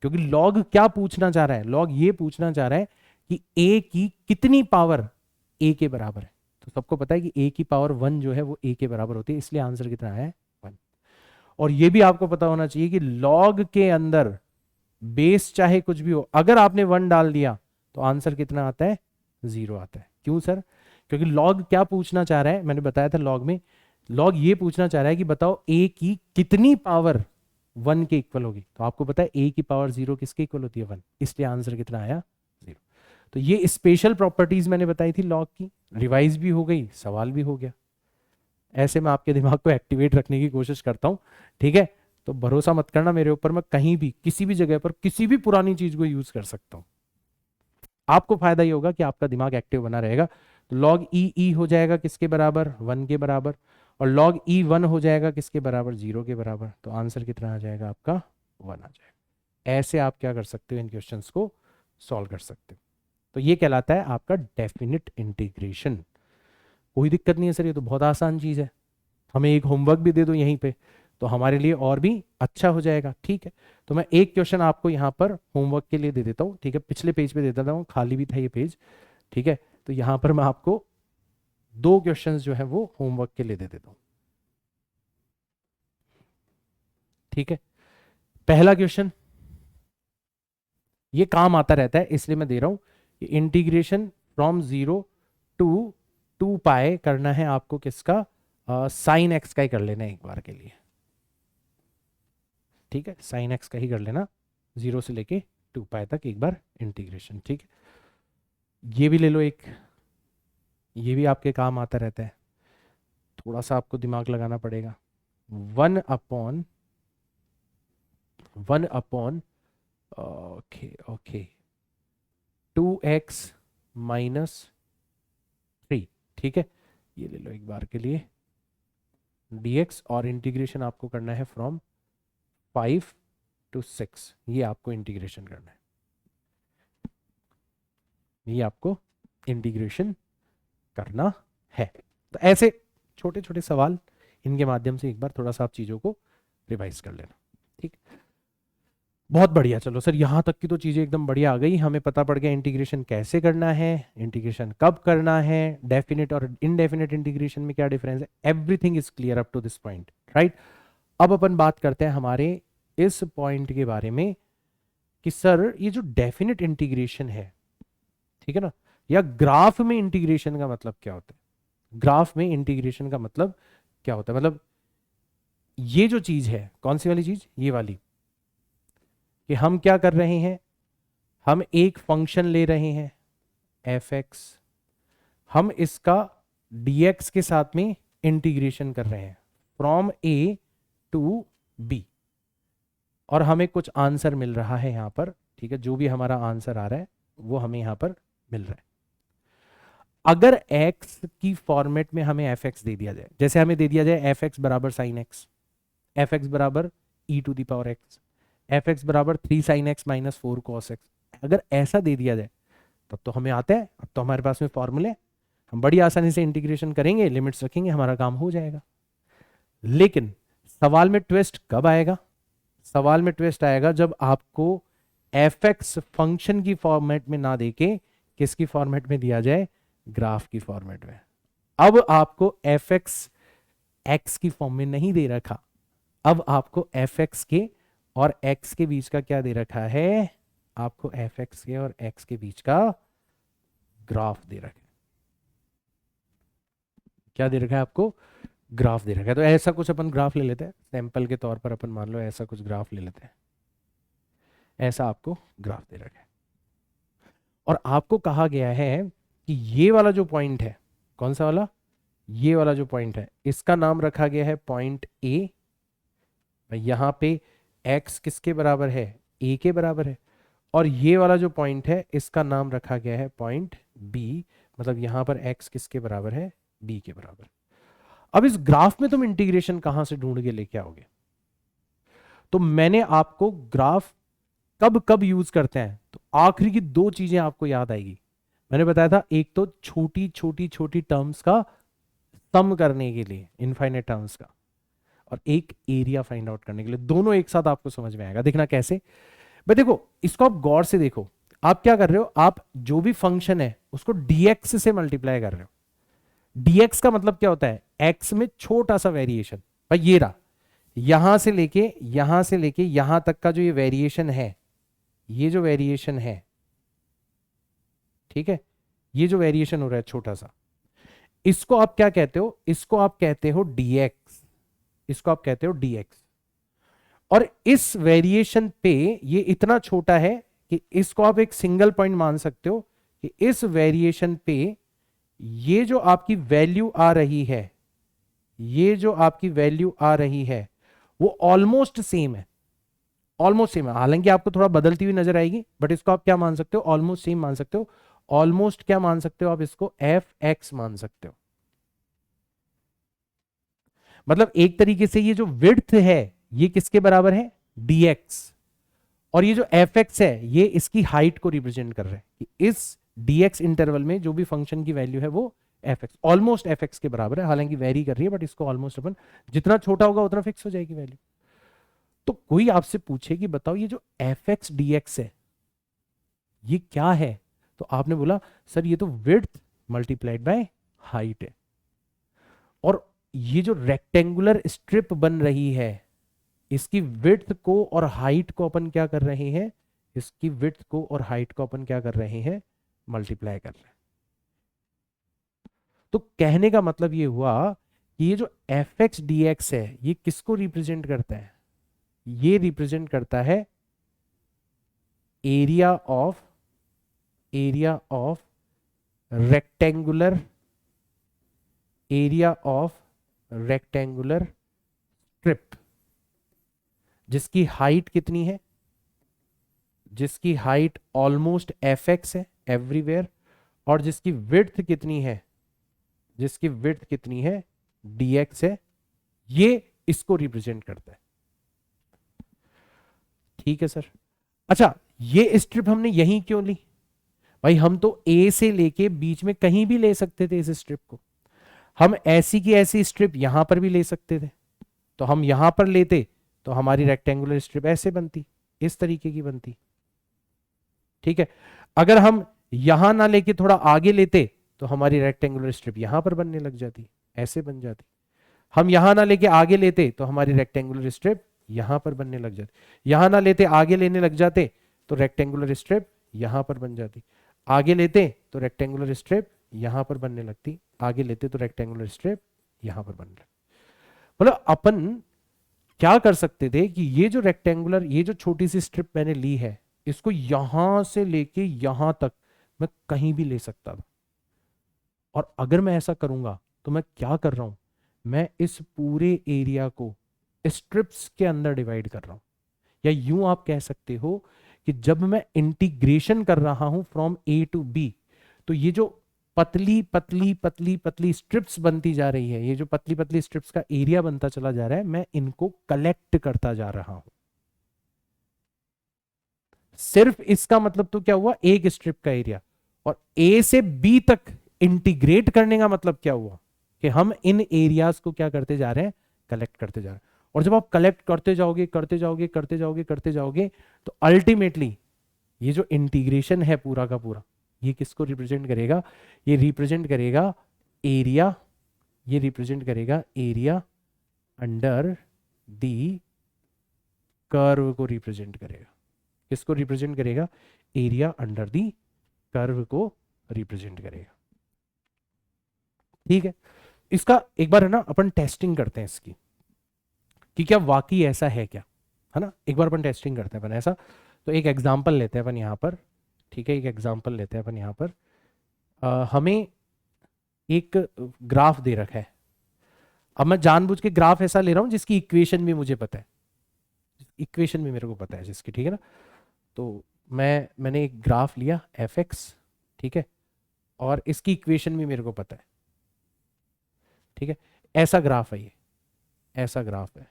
क्योंकि लॉग क्या पूछना चाह रहा है, लॉग ये पूछना चाह रहा है कि a की कितनी पावर a के बराबर है। तो सबको पता है कि a की पावर 1 जो है वो a के बराबर होती है, इसलिए आंसर कितना है 1। और ये भी आपको पता होना चाहिए कि log के अंदर बेस चाहे कुछ भी हो, अगर आपने 1 डाल दिया तो आंसर कितना आता है 0 आता है। क्यों सर? क्योंकि log क्या पूछना चाह रहा है, मैंने बताया था log में, log ये पूछना चाह रहा है कि बताओ a की कितनी पावर 1 के इक्वल होगी। तो आपको पता है a की पावर 0 किसके इक्वल होती है 1, इसलिए आंसर कितना आया 0। तो ये स्पेशल प्रॉपर्टीज मैंने बताई थी log की, रिवाइज भी हो गई, सवाल भी हो गया। ऐसे मैं आपके दिमाग को एक्टिवेट रखने की कोशिश करता हूं, ठीक है। तो भरोसा मत करना मेरे ऊपर, मैं कहीं भी किसी भी जगह पर किसी भी पुरानी चीज को यूज कर सकता हूं। आपको फायदा ही होगा कि आपका दिमाग एक्टिव बना रहेगा। तो log ई हो जाएगा किसके बराबर 1 के बराबर, और log E1 हो जाएगा किसके बराबर 0 के बराबर। तो आंसर कितना आ जाएगा आपका 1 आ जाएगा। ऐसे आप क्या कर सकते हो, इन क्वेश्चंस को सॉल्व कर सकते हो। तो ये कहलाता है आपका डेफिनिट इंटीग्रेशन। कोई दिक्कत नहीं है सर, ये तो बहुत आसान चीज है, हमें एक होमवर्क भी दे दो यहीं पे तो हमारे लिए और भी अच्छा हो जाएगा, ठीक है। तो मैं एक क्वेश्चन आपको यहाँ पर होमवर्क के लिए दे देता हूँ, ठीक है। पिछले पेज पे दे देता हूँ, खाली भी था ये पेज, ठीक है। तो यहाँ पर मैं आपको 2 क्वेश्चंस जो है वो होमवर्क के लिए दे देता हूँ, ठीक है। पहला क्वेश्चन, ये काम आता रहता है इसलिए मैं दे रहा हूँ, इंटीग्रेशन फ्रॉम 0 टू 2 पाए करना है आपको किसका, साइन एक्स का ही कर लेना है एक बार के लिए, ठीक है। साइन एक्स का ही कर लेना, 0 से लेके 2 पाए तक एक बार इंटीग्रेशन, ठीक है। ये भी ले लो एक, ये भी आपके काम आता रहता है, थोड़ा सा आपको दिमाग लगाना पड़ेगा। 1 upon okay okay 2x minus 3, ठीक है। ये ले लो एक बार के लिए dx, और इंटीग्रेशन आपको करना है फ्रॉम 5 to 6, ये आपको इंटीग्रेशन करना है, ये आपको इंटीग्रेशन करना है। तो ऐसे छोटे छोटे सवाल, इनके माध्यम से एक बार थोड़ा सा आप चीजों को रिवाइज कर लेना, ठीक। बहुत बढ़िया, चलो सर यहाँ तक की तो चीजें एकदम बढ़िया आ गई, हमें पता पड़ गया इंटीग्रेशन कैसे करना है, इंटीग्रेशन कब करना है, डेफिनेट और इनडेफिनेट इंटीग्रेशन में क्या डिफरेंस है, everything is clear up to this point, right. अब अपन बात करते हैं हमारे इस पॉइंट के बारे में कि सर ये जो डेफिनेट इंटीग्रेशन है, ठीक है ना, या ग्राफ में इंटीग्रेशन का मतलब क्या होता है। ग्राफ में इंटीग्रेशन का मतलब क्या होता है, मतलब ये जो चीज है, कौन सी वाली चीज, ये वाली, कि हम क्या कर रहे हैं, हम एक फंक्शन ले रहे हैं एफ एक्स, हम इसका dx के साथ में इंटीग्रेशन कर रहे हैं फ्रॉम a टू b, और हमें कुछ आंसर मिल रहा है यहाँ पर, ठीक है। जो भी हमारा आंसर आ रहा है वो हमें यहाँ पर मिल रहा है। अगर x की फॉर्मेट में हमें एफ एक्स दे दिया जाए, जैसे हमें दे दिया जाए एफ एक्स बराबर साइन एक्स, एफ एक्स बराबर E to the power X, F X बराबर 3 sine X minus 4 cos X, अगर ऐसा दे दिया जाए तब तो हमें आता है, अब तो हमारे पास में फॉर्मूले, हम बड़ी आसानी से इंटीग्रेशन करेंगे, लिमिट्स रखेंगे, हमारा काम हो जाएगा। लेकिन सवाल में ट्विस्ट कब आएगा, सवाल में ट्विस्ट आएगा जब आपको एफ एक्स फंक्शन की फॉर्मेट में ना देके किसकी फॉर्मेट में दिया जाए, ग्राफ की फॉर्मेट में। अब आपको एफ एक्स एक्स की फॉर्म में नहीं दे रखा, अब आपको एफ एक्स के और एक्स के बीच का क्या दे रखा है, आपको एफ एक्स के और एक्स के बीच का ग्राफ दे रखा है। क्या दे रखा है आपको, ग्राफ दे रखा है। तो ऐसा कुछ अपन ग्राफ ले लेते हैं, सैंपल के तौर पर अपन मान लो ऐसा कुछ ग्राफ ले लेते हैं, ऐसा आपको ग्राफ दे रखा है, और आपको कहा गया है कि ये वाला जो पॉइंट है, कौन सा वाला, ये वाला जो पॉइंट है, इसका नाम रखा गया है पॉइंट ए, यहां पे x किसके बराबर है, a के बराबर है, और ये वाला जो पॉइंट है इसका नाम रखा गया है पॉइंट b, मतलब यहां पर x किसके बराबर है, b के बराबर। अब इस ग्राफ में तुम इंटीग्रेशन कहां से ढूंढ के लेके आओगे, तो मैंने आपको ग्राफ कब कब यूज करते हैं, तो आखिरी की 2 चीजें आपको याद आएगी। मैंने बताया था एक तो छोटी छोटी छोटी टर्म्स का सम करने के लिए, इनफाइनाइट टर्म्स का, और एक एरिया फाइंड आउट करने के लिए, दोनों एक साथ आपको समझ में आएगा। देखना कैसे, भाई देखो इसको आप गौर से देखो, आप क्या कर रहे हो, आप जो भी फंक्शन है उसको dx से मल्टीप्लाई कर रहे हो। dx का मतलब क्या होता है, x में छोटा सा वेरिएशन। भाई ये रहा, यहां से लेके यहां तक का जो ये वेरिएशन है, ये जो वेरिएशन है, ठीक है, ये जो वेरिएशन हो रहा है छोटा सा, इसको आप क्या कहते हो, इसको आप कहते हो dx, इसको आप कहते हो dx। और इस वेरिएशन पे ये इतना छोटा है कि इसको आप एक सिंगल पॉइंट मान सकते हो कि इस वेरिएशन पे ये जो आपकी वैल्यू आ रही है, ये जो आपकी वैल्यू आ रही है वो ऑलमोस्ट सेम है, ऑलमोस्ट सेम है। हालांकि आपको थोड़ा बदलती हुई नजर आएगी, बट इसको आप क्या मान सकते हो, ऑलमोस्ट सेम मान सकते हो। ऑलमोस्ट क्या मान सकते हो आप, इसको एफ एक्स मान सकते हो। मतलब एक तरीके से ये जो विड्थ है ये किसके बराबर है, dx। और ये जो एफ एक्स है ये इसकी हाइट को रिप्रेजेंट कर रहा है कि इस dx इंटरवल में जो भी फंक्शन की वैल्यू है वो F x, almost F x के बराबर है। हालांकि वेरी कर रही है, बट इसको ऑलमोस्ट अपन, जितना छोटा होगा उतना फिक्स हो जाएगी वैल्यू। तो कोई आपसे पूछे कि बताओ ये जो एफ एक्स डी एक्स है ये क्या है, तो आपने बोला सर ये तो विड्थ मल्टीप्लाइड बाय हाइट है। और ये जो रेक्टेंगुलर स्ट्रिप बन रही है इसकी विड्थ को और हाइट को अपन क्या कर रहे हैं, इसकी विड्थ को और हाइट को अपन क्या कर रहे हैं, मल्टीप्लाई कर रहे हैं। तो कहने का मतलब ये हुआ कि ये जो एफ एक्स डी एक्स है ये किसको रिप्रेजेंट करता है, ये रिप्रेजेंट करता है area of rectangular, area of rectangular strip, जिसकी हाइट कितनी है, जिसकी हाइट ऑलमोस्ट एफ एक्स है एवरीवेयर, और जिसकी विड्थ कितनी है, जिसकी विड्थ कितनी है, dx है। ये इसको रिप्रेजेंट करता है। ठीक है सर। अच्छा ये स्ट्रिप हमने यहीं क्यों ली, भाई हम तो ए से लेके बीच में कहीं भी ले सकते थे इस स्ट्रिप को। हम ऐसी की ऐसी स्ट्रिप यहां पर भी ले सकते थे, तो हम यहां पर लेते तो हमारी रेक्टेंगुलर स्ट्रिप ऐसे बनती, इस तरीके की बनती। ठीक है, अगर हम यहां ना लेके थोड़ा आगे लेते तो हमारी रेक्टेंगुलर स्ट्रिप यहां पर बनने लग जाती, ऐसे बन जाती। हम यहां ना लेके आगे लेते तो हमारी रेक्टेंगुलर स्ट्रिप यहां पर बनने लग जाती। यहां ना लेते आगे लेने लग जाते तो रेक्टेंगुलर स्ट्रिप यहां पर बन जाती। आगे लेते तो रेक्टेंगुलर स्ट्रिप यहां पर बनने लगती, आगे लेते तो रेक्टेंगुलर स्ट्रिप यहां पर बनने लगती। मतलब अपन क्या कर सकते थे कि ये जो रेक्टेंगुलर, ये जो छोटी सी स्ट्रिप मैंने ली है इसको यहां से लेके यहां तक मैं कहीं भी ले सकता था। और अगर मैं ऐसा करूंगा तो मैं क्या कर रहा हूं, मैं इस पूरे एरिया को स्ट्रिप्स के अंदर डिवाइड कर रहा हूं। या यूं आप कह सकते हो कि जब मैं इंटीग्रेशन कर रहा हूं फ्रॉम ए टू बी, तो ये जो पतली पतली पतली पतली स्ट्रिप्स बनती जा रही है, ये जो पतली पतली स्ट्रिप्स का एरिया बनता चला जा रहा है, मैं इनको कलेक्ट करता जा रहा हूं। सिर्फ इसका मतलब तो क्या हुआ, एक स्ट्रिप का एरिया। और ए से बी तक इंटीग्रेट करने का मतलब क्या हुआ कि हम इन एरियाज को क्या करते जा रहे हैं, कलेक्ट करते जा रहे हैं। और जब आप कलेक्ट करते जाओगे करते जाओगे करते जाओगे करते जाओगे तो अल्टीमेटली ये जो इंटीग्रेशन है पूरा का पूरा, ये किसको रिप्रेजेंट करेगा, ये रिप्रेजेंट करेगा एरिया, ये रिप्रेजेंट करेगा एरिया अंडर दी कर्व को रिप्रेजेंट करेगा। किसको रिप्रेजेंट करेगा, एरिया अंडर दी कर्व को रिप्रेजेंट करेगा। ठीक है, इसका एक बार है ना अपन टेस्टिंग करते हैं इसकी कि क्या वाकई ऐसा है क्या, है ना। एक बार अपन टेस्टिंग करते हैं अपन ऐसा। तो एक एग्जांपल लेते हैं अपन यहाँ पर, ठीक है, एक एग्जांपल लेते हैं अपन यहाँ पर। हमें एक ग्राफ दे रखा है। अब मैं जानबूझ के ग्राफ ऐसा ले रहा हूं जिसकी इक्वेशन भी मुझे पता है, इक्वेशन भी मेरे को पता है जिसकी, ठीक है ना। तो मैंने एक ग्राफ लिया एफ एक्स, ठीक है, और इसकी इक्वेशन भी मेरे को पता है, ठीक है। ऐसा ग्राफ है, ये ऐसा ग्राफ है,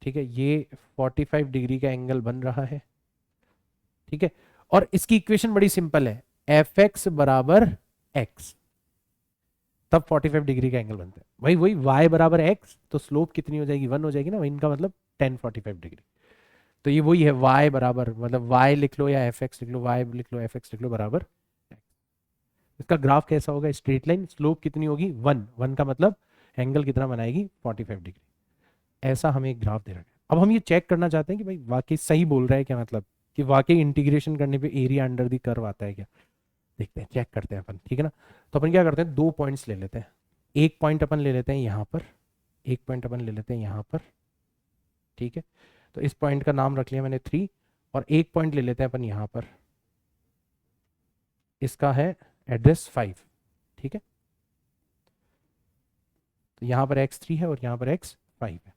ठीक है। ये 45 डिग्री का एंगल बन रहा है, ठीक है। और इसकी इक्वेशन बड़ी सिंपल है, एफ एक्स बराबर एक्स, तब 45 डिग्री का एंगल बनता है। भाई वही y बराबर एक्स, तो स्लोप कितनी हो जाएगी, 1 हो जाएगी ना, इनका मतलब 10 45 डिग्री। तो ये वही है y बराबर, मतलब y लिख लो या एफ एक्स लिख लो, y लिख लो, एफ एक्स लिख लो बराबर x। इसका ग्राफ कैसा होगा? स्ट्रेट लाइन, स्लोप कितनी होगी? 1 का मतलब एंगल कितना बनाएगी? 45 डिग्री। ऐसा हमें एक ग्राफ दे रखा है। अब हम ये चेक करना चाहते हैं कि भाई वाकई सही बोल रहा है क्या, मतलब कि वाकई इंटीग्रेशन करने पे एरिया अंडर दी कर्व आता है क्या। देखते हैं, चेक करते हैं अपन, ठीक है ना। तो अपन क्या करते हैं, 2 पॉइंट्स ले लेते हैं। एक पॉइंट अपन ले लेते हैं यहाँ पर, एक पॉइंट अपन ले लेते हैं यहाँ पर, ठीक है। तो इस पॉइंट का नाम रख लिया मैंने 3, और एक पॉइंट ले लेते हैं अपन यहाँ पर, इसका है एड्रेस 5, ठीक है। तो यहाँ पर x3 है और यहाँ पर x5 है।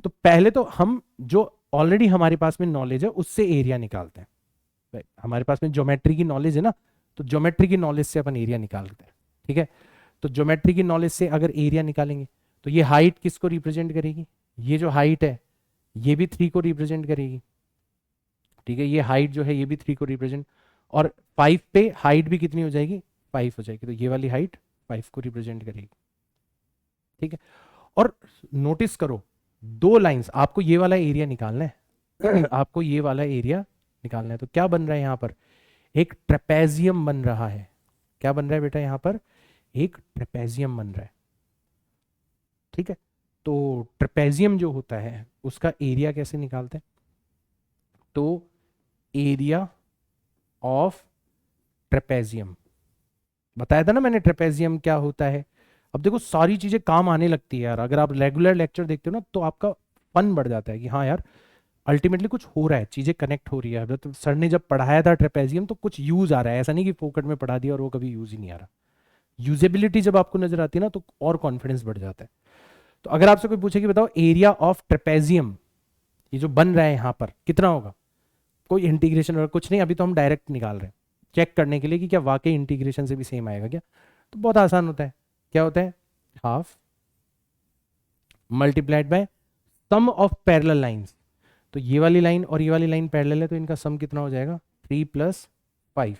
तो पहले तो हम जो ऑलरेडी हमारे पास में नॉलेज है उससे एरिया निकालते हैं। हमारे पास में ज्योमेट्री की नॉलेज है ना, तो ज्योमेट्री की नॉलेज से अपन एरिया निकालते हैं, ठीक है। तो ज्योमेट्री की नॉलेज से अगर एरिया निकालेंगे तो ये हाइट किसको रिप्रेजेंट करेगी? ये जो हाइट है ये भी 3 को रिप्रेजेंट करेगी, ठीक है। ये हाइट जो है ये भी 3 को रिप्रेजेंट, और 5 पे हाइट भी कितनी हो जाएगी? 5 हो जाएगी। तो ये वाली हाइट 5 को रिप्रेजेंट करेगी, ठीक है। और नोटिस करो, 2 लाइंस, आपको ये वाला एरिया निकालना है आपको ये वाला एरिया निकालना है। तो क्या बन रहा है यहाँ पर? एक ट्रेपेजियम बन रहा है। क्या बन रहा है बेटा? यहाँ पर एक ट्रेपेजियम बन रहा है, ठीक है। तो ट्रेपेजियम जो होता है उसका एरिया कैसे निकालते हैं? तो एरिया ऑफ ट्रेपेजियम, बताया था ना मैंने ट्रेपेजियम क्या होता है। अब देखो सारी चीजें काम आने लगती है यार, अगर आप रेगुलर लेक्चर देखते हो ना तो आपका फन बढ़ जाता है कि हाँ यार अल्टीमेटली कुछ हो रहा है, चीजें कनेक्ट हो रही है। तो सर ने जब पढ़ाया था ट्रेपेजियम तो कुछ यूज आ रहा है, ऐसा नहीं कि फोकट में पढ़ा दिया और वो कभी यूज ही नहीं आ रहा। यूजेबिलिटी जब आपको नजर आती है ना तो और कॉन्फिडेंस बढ़ जाता है। तो अगर आपसे कोई पूछे कि बताओ एरिया ऑफ ट्रेपेजियम, ये जो बन रहा है यहाँ पर कितना होगा, कोई इंटीग्रेशन और कुछ नहीं, अभी तो हम डायरेक्ट निकाल रहे हैं चेक करने के लिए कि क्या वाकई इंटीग्रेशन से भी सेम आएगा क्या। तो बहुत आसान होता है, क्या होता है? Half multiplied by sum of parallel lines. तो ये वाली लाइन और ये वाली लाइन पैरेलल है तो इनका सम कितना हो जाएगा? 3 + 5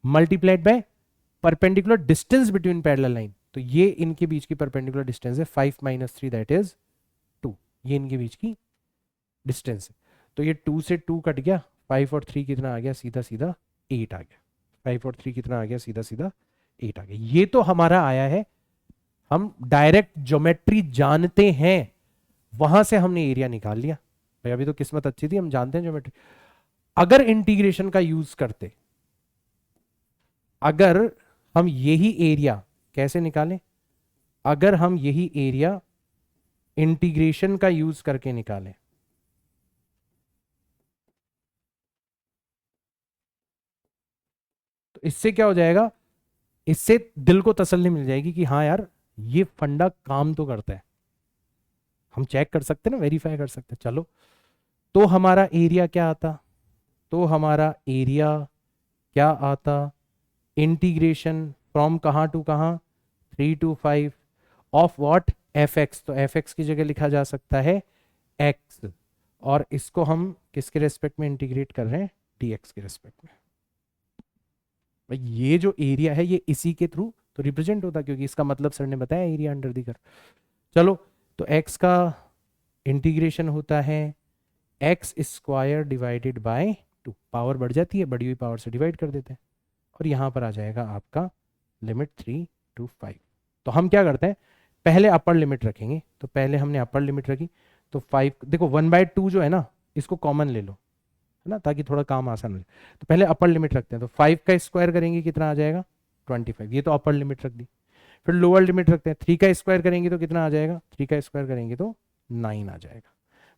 multiplied by perpendicular distance between parallel line. तो ये इनके बीच की परपेंडिकुलर डिस्टेंस है 5 - 3 दैट इज 2, ये इनके बीच की डिस्टेंस है। तो ये 2 से 2 कट गया, 5 और 3 कितना आ गया? सीधा सीधा 8 आ गया। 5 और 3 कितना आ गया? सीधा सीधा 8 आ गया। ये तो हमारा आया है, हम डायरेक्ट ज्योमेट्री जानते हैं, वहां से हमने एरिया निकाल लिया। भाई अभी तो किस्मत अच्छी थी, हम जानते हैं ज्योमेट्री। अगर इंटीग्रेशन का यूज करते, अगर हम यही एरिया कैसे निकालें? अगर हम यही एरिया इंटीग्रेशन का यूज करके निकालें तो इससे क्या हो जाएगा? इससे दिल को तसल्ली मिल जाएगी कि हाँ यार ये फंडा काम तो करता है, हम चेक कर सकते हैं ना, वेरीफाई कर सकते हैं। चलो, तो हमारा एरिया क्या आता? तो हमारा एरिया क्या आता? इंटीग्रेशन फ्रॉम कहाँ टू कहाँ? 3 to 5 of what? F x. तो एफ एक्स की जगह लिखा जा सकता है एक्स, और इसको हम किसके रेस्पेक्ट में इंटीग्रेट कर रहे हैं? डी एक्स के रेस्पेक्ट में। भाई ये जो एरिया है ये इसी के थ्रू तो रिप्रेजेंट होता, क्योंकि इसका मतलब सर ने बताया एरिया अंडर दी कर्व। चलो, तो एक्स का इंटीग्रेशन होता है x square divided by 2, power बढ़ जाती है, बढ़ी हुई पावर से डिवाइड कर देते हैं, और यहाँ पर आ जाएगा आपका लिमिट 3 to 5। तो हम क्या करते हैं, पहले अपर लिमिट रखेंगे। तो पहले हमने अपर लिमिट रखी, तो 5, देखो 1/2 जो है ना इसको कॉमन ले लो, है ना, ताकि थोड़ा काम आसान हो जाए। तो पहले अपर लिमिट रखते हैं, तो 5 का स्क्वायर करेंगे कितना आ जाएगा? 25, ये तो अपर लिमिट रख दी। फिर लोअर लिमिट रखते हैं, 3 का स्क्वायर करेंगे तो कितना आ जाएगा? 3 का स्क्वायर करेंगे तो 9 आ जाएगा।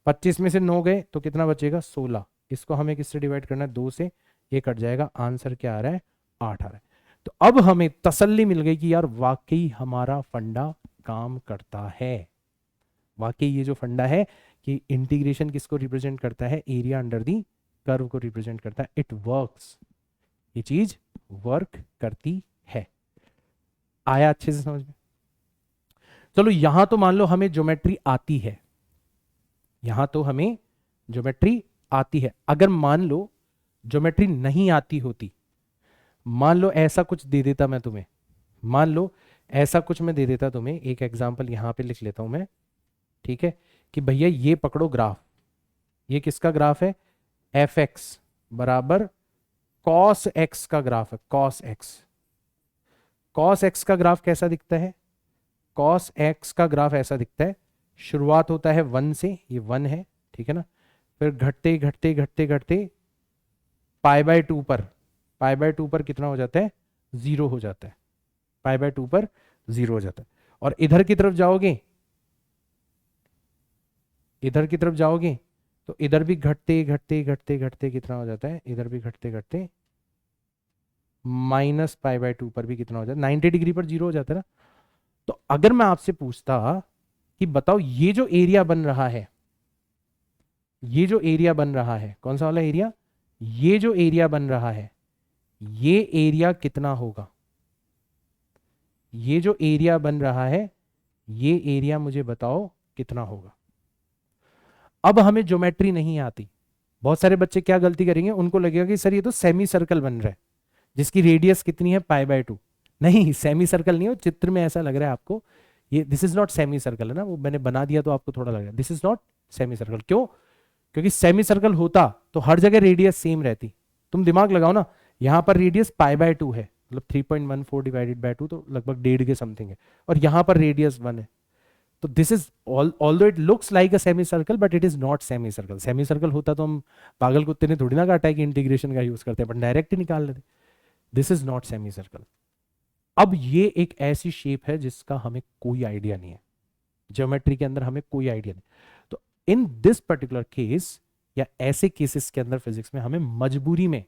25 में से 9 गए तो कितना बचेगा? 16। इसको हमें किससे डिवाइड करना है? 2 से, ये कट जाएगा, आंसर क्या आ रहा है? 8 आ रहा है। तो अब हमें तसल्ली मिल गई कि यार वाकई हमारा फंडा काम करता है। वाकई ये जो फंडा है कि इंटीग्रेशन किसको रिप्रेजेंट करता है? एरिया अंडर दी कर्व को रिप्रेजेंट करता है। इट वर्क्स, ये चीज वर्क करती है। आया अच्छे से समझ में? चलो, यहां तो मान लो हमें ज्योमेट्री आती है, यहां तो हमें ज्योमेट्री आती है। अगर मान लो ज्योमेट्री नहीं आती होती, मान लो ऐसा कुछ दे देता मैं तुम्हें, मान लो ऐसा कुछ मैं दे देता तुम्हें, एक एग्जांपल यहां पे लिख लेता हूं मैं, ठीक है, कि भैया ये पकड़ो ग्राफ, ये किसका ग्राफ है? एफ एक्स बराबर कॉस एक्स का ग्राफ है, कॉस एक्स। कॉस एक्स का ग्राफ कैसा दिखता है? कॉस एक्स का ग्राफ ऐसा दिखता है, शुरुआत होता है 1 से, ये 1 है, ठीक है ना, फिर घटते घटते घटते घटते पाई बाय 2 पर, पाई बाय 2 पर कितना हो जाता है? 0 हो जाता है, पाई बाय 2 पर 0 हो जाता है। और इधर की तरफ जाओगे, इधर की तरफ जाओगे तो इधर भी घटते घटते घटते घटते कितना हो जाता है? इधर भी घटते घटते माइनस पाई बाय 2 पर भी कितना हो जाता है? 90 डिग्री पर 0 हो जाता है ना। तो अगर मैं आपसे पूछता कि बताओ ये जो एरिया बन रहा है, ये जो एरिया बन रहा है, कौन सा वाला एरिया? ये जो एरिया बन रहा है, ये एरिया कितना होगा? ये जो एरिया बन रहा है, ये एरिया मुझे बताओ कितना होगा। अब हमें ज्योमेट्री नहीं आती। बहुत सारे बच्चे क्या गलती करेंगे, उनको लगेगा कि सर ये तो सेमी सर्कल बन रहा है जिसकी रेडियस कितनी है? पाई बाय 2। नहीं, सेमी सर्कल नहीं हो, चित्र में ऐसा लग रहा है आपको, ये this is not semi circle है ना, वो मैंने बना दिया तो आपको थोड़ा लग रहा है this is not semi circle. क्यों? क्योंकि सेमी सर्कल होता तो हर जगह रेडियस सेम रहती। तुम दिमाग लगाओ ना, यहां पर रेडियस पाई बाय 2 है, मतलब 3.14 डिवाइडेड बाय 2, तो लगभग 1.5 के समथिंग है, और यहां पर रेडियस 1 है। तो this is although it looks like a semi circle but it is not semi circle. Semi circle होता तो हम पागल कुत्ते ने थोड़ी ना काटा है कि इंटीग्रेशन का यूज करते हैं, बट डायरेक्ट ही निकाल लेते। This is not semi circle. अब ये एक ऐसी शेप है जिसका हमें कोई आइडिया नहीं है, ज्योमेट्री के अंदर हमें कोई आइडिया नहीं। तो इन दिस पर्टिकुलर केस या ऐसे केसेस के अंदर फिजिक्स में हमें मजबूरी में,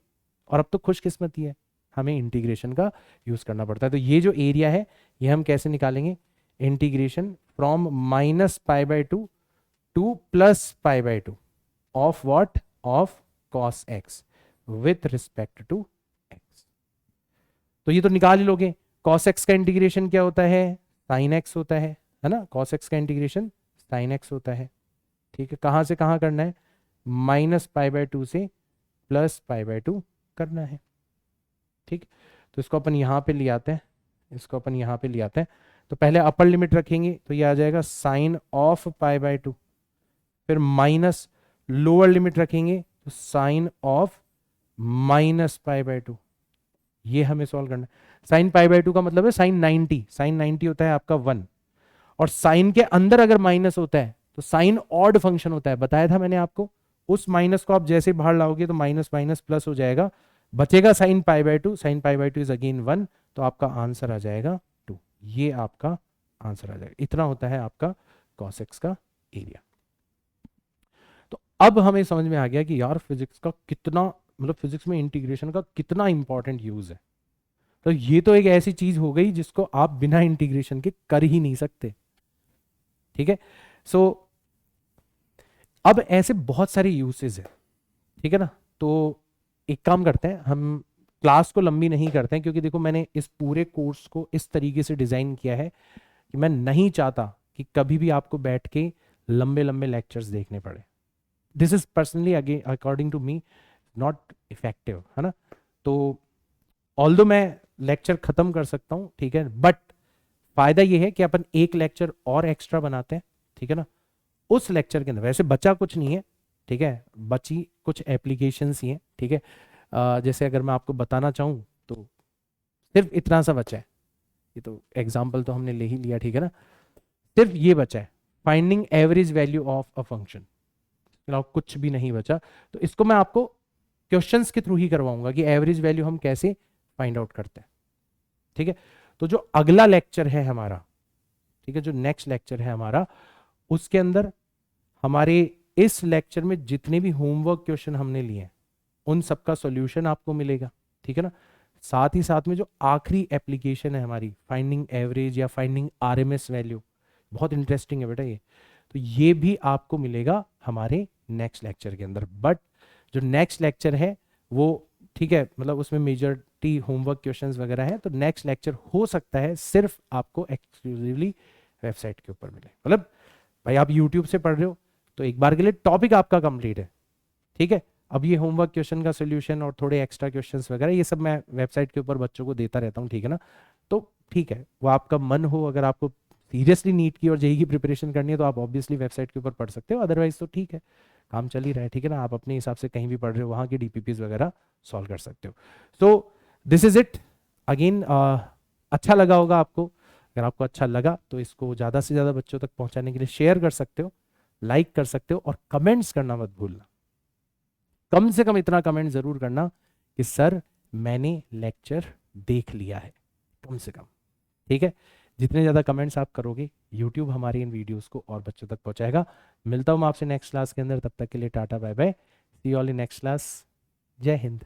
और अब तो खुशकिस्मती है, हमें इंटीग्रेशन का यूज करना पड़ता है। तो ये जो एरिया है ये हम कैसे निकालेंगे? Integration from minus pi by 2 to plus pi by 2 of what? Of cos X with respect to X. तो ये तो निकाल ही लोगे। कॉस एक्स का इंटीग्रेशन क्या होता है? साइन एक्स होता है ना। कॉस एक्स का इंटीग्रेशन साइन एक्स होता है, ठीक है। कहां से कहां करना है? माइनस पाई बाय 2 से प्लस पाई बाय 2 करना है, ठीक। तो इसको अपन यहां पे ले आते हैं, इसको अपन यहां पे ले आते हैं। तो पहले अपर लिमिट रखेंगे तो ये आ जाएगा साइन ऑफ पाई बाय 2, फिर माइनस लोअर लिमिट रखेंगे तो sine of minus pi by 2। ये हमें सॉल्व करना है। साइन पाई बाय 2 का मतलब है साइन 90, साइन 90 होता है आपका 1, और साइन के अंदर अगर माइनस होता है तो साइन ऑड फंक्शन होता है, बताया था मैंने आपको। उस माइनस को आप जैसे बाहर लाओगे तो माइनस माइनस प्लस हो जाएगा, बचेगा sine pi by 2, sine pi by 2 is again 1, तो आपका आंसर आ जाएगा 2। ये आपका आंसर आ जाएगा। इतना होता है आपका cos x का एरिया। तो अब हमें समझ में आ गया कि यार फिजिक्स का कितना, मतलब फिजिक्स में इंटीग्रेशन का कितना इंपॉर्टेंट यूज है। तो ये तो एक ऐसी चीज हो गई जिसको आप बिना इंटीग्रेशन के कर ही नहीं सकते, ठीक है। सो अब ऐसे बहुत सारे यूसेज है, ठीक है ना। तो एक काम करते हैं, हम क्लास को लंबी नहीं करते हैं, क्योंकि देखो मैंने इस पूरे कोर्स को इस तरीके से डिजाइन किया है कि मैं नहीं चाहता कि कभी भी आपको बैठ के लंबे लंबे लेक्चर्स देखने पड़े। This is personally again according to me not effective, है ना। तो ऑल्दो मैं लेक्चर खत्म कर सकता हूँ, ठीक है, बट फायदा ये है कि अपन एक लेक्चर और एक्स्ट्रा बनाते हैं, ठीक है ना। उस लेक्चर के अंदर वैसे बचा कुछ नहीं है, ठीक है, बची कुछ एप्लीकेशंस ही हैं, ठीक है। जैसे अगर मैं आपको बताना चाहूँ तो सिर्फ इतना सा बचा है, ये तो एग्जाम्पल तो हमने ले ही लिया, ठीक है ना। सिर्फ ये बचा है, finding average value of a function, कुछ भी नहीं बचा। तो इसको मैं आपको क्वेश्चंस के थ्रू ही करवाऊंगा कि एवरेज वैल्यू हम कैसे फाइंड आउट करते हैं, ठीक है। तो जो अगला लेक्चर है हमारा, ठीक है, जो नेक्स्ट लेक्चर है हमारा, उसके अंदर हमारे इस लेक्चर में जितने भी होमवर्क क्वेश्चन हमने लिए हैं उन सबका सॉल्यूशन आपको मिलेगा, ठीक है ना। साथ ही साथ में जो आखिरी एप्लीकेशन है हमारी, फाइंडिंग एवरेज या फाइंडिंग आरएमएस वैल्यू, बहुत इंटरेस्टिंग है बेटा ये, तो ये भी आपको मिलेगा हमारे नेक्स्ट लेक्चर के अंदर। बट जो नेक्स्ट लेक्चर है वो, ठीक है, मतलब उसमें मेजॉरिटी होमवर्क क्वेश्चंस वगैरह है, तो नेक्स्ट लेक्चर हो सकता है सिर्फ आपको एक्सक्लूसिवली वेबसाइट के ऊपर मिले। मतलब भाई आप यूट्यूब से पढ़ रहे हो तो एक बार के लिए टॉपिक आपका कंप्लीट है, ठीक है। अब ये होमवर्क क्वेश्चन का सोल्यूशन और थोड़े एक्स्ट्रा क्वेश्चंस वगैरह ये सब मैं वेबसाइट के ऊपर बच्चों को देता रहता हूँ, ठीक है ना। तो ठीक है, वो आपका मन हो, अगर आपको सीरियसली नीट की और जेईई की प्रिपरेशन करनी है तो आप ऑब्वियसली वेबसाइट के ऊपर पढ़ सकते हो, अदरवाइज तो ठीक है, काम चल ही रहा है, ठीक है ना। आप अपने हिसाब से कहीं भी पढ़ रहे हो वहाँ की डीपीपीज वगैरह सॉल्व कर सकते हो। So this is it again. अच्छा लगा होगा आपको। अगर आपको अच्छा लगा तो इसको ज़्यादा से ज़्यादा बच्चों तक पहुंचाने के लिए शेयर कर सकते हो, लाइक कर सकते हो, और कमेंट्स करना मत भूलना। कम से कम इतना कमेंट जरूर करना कि सर मैंने लेक्चर देख लिया है, कम से कम, ठीक है। जितने ज़्यादा कमेंट्स आप करोगे यूट्यूब हमारी इन वीडियोस को और बच्चों तक पहुंचाएगा। मिलता हूं मैं आपसे नेक्स्ट क्लास के अंदर, तब तक के लिए टाटा bye bye, see all in next class. जय हिंद।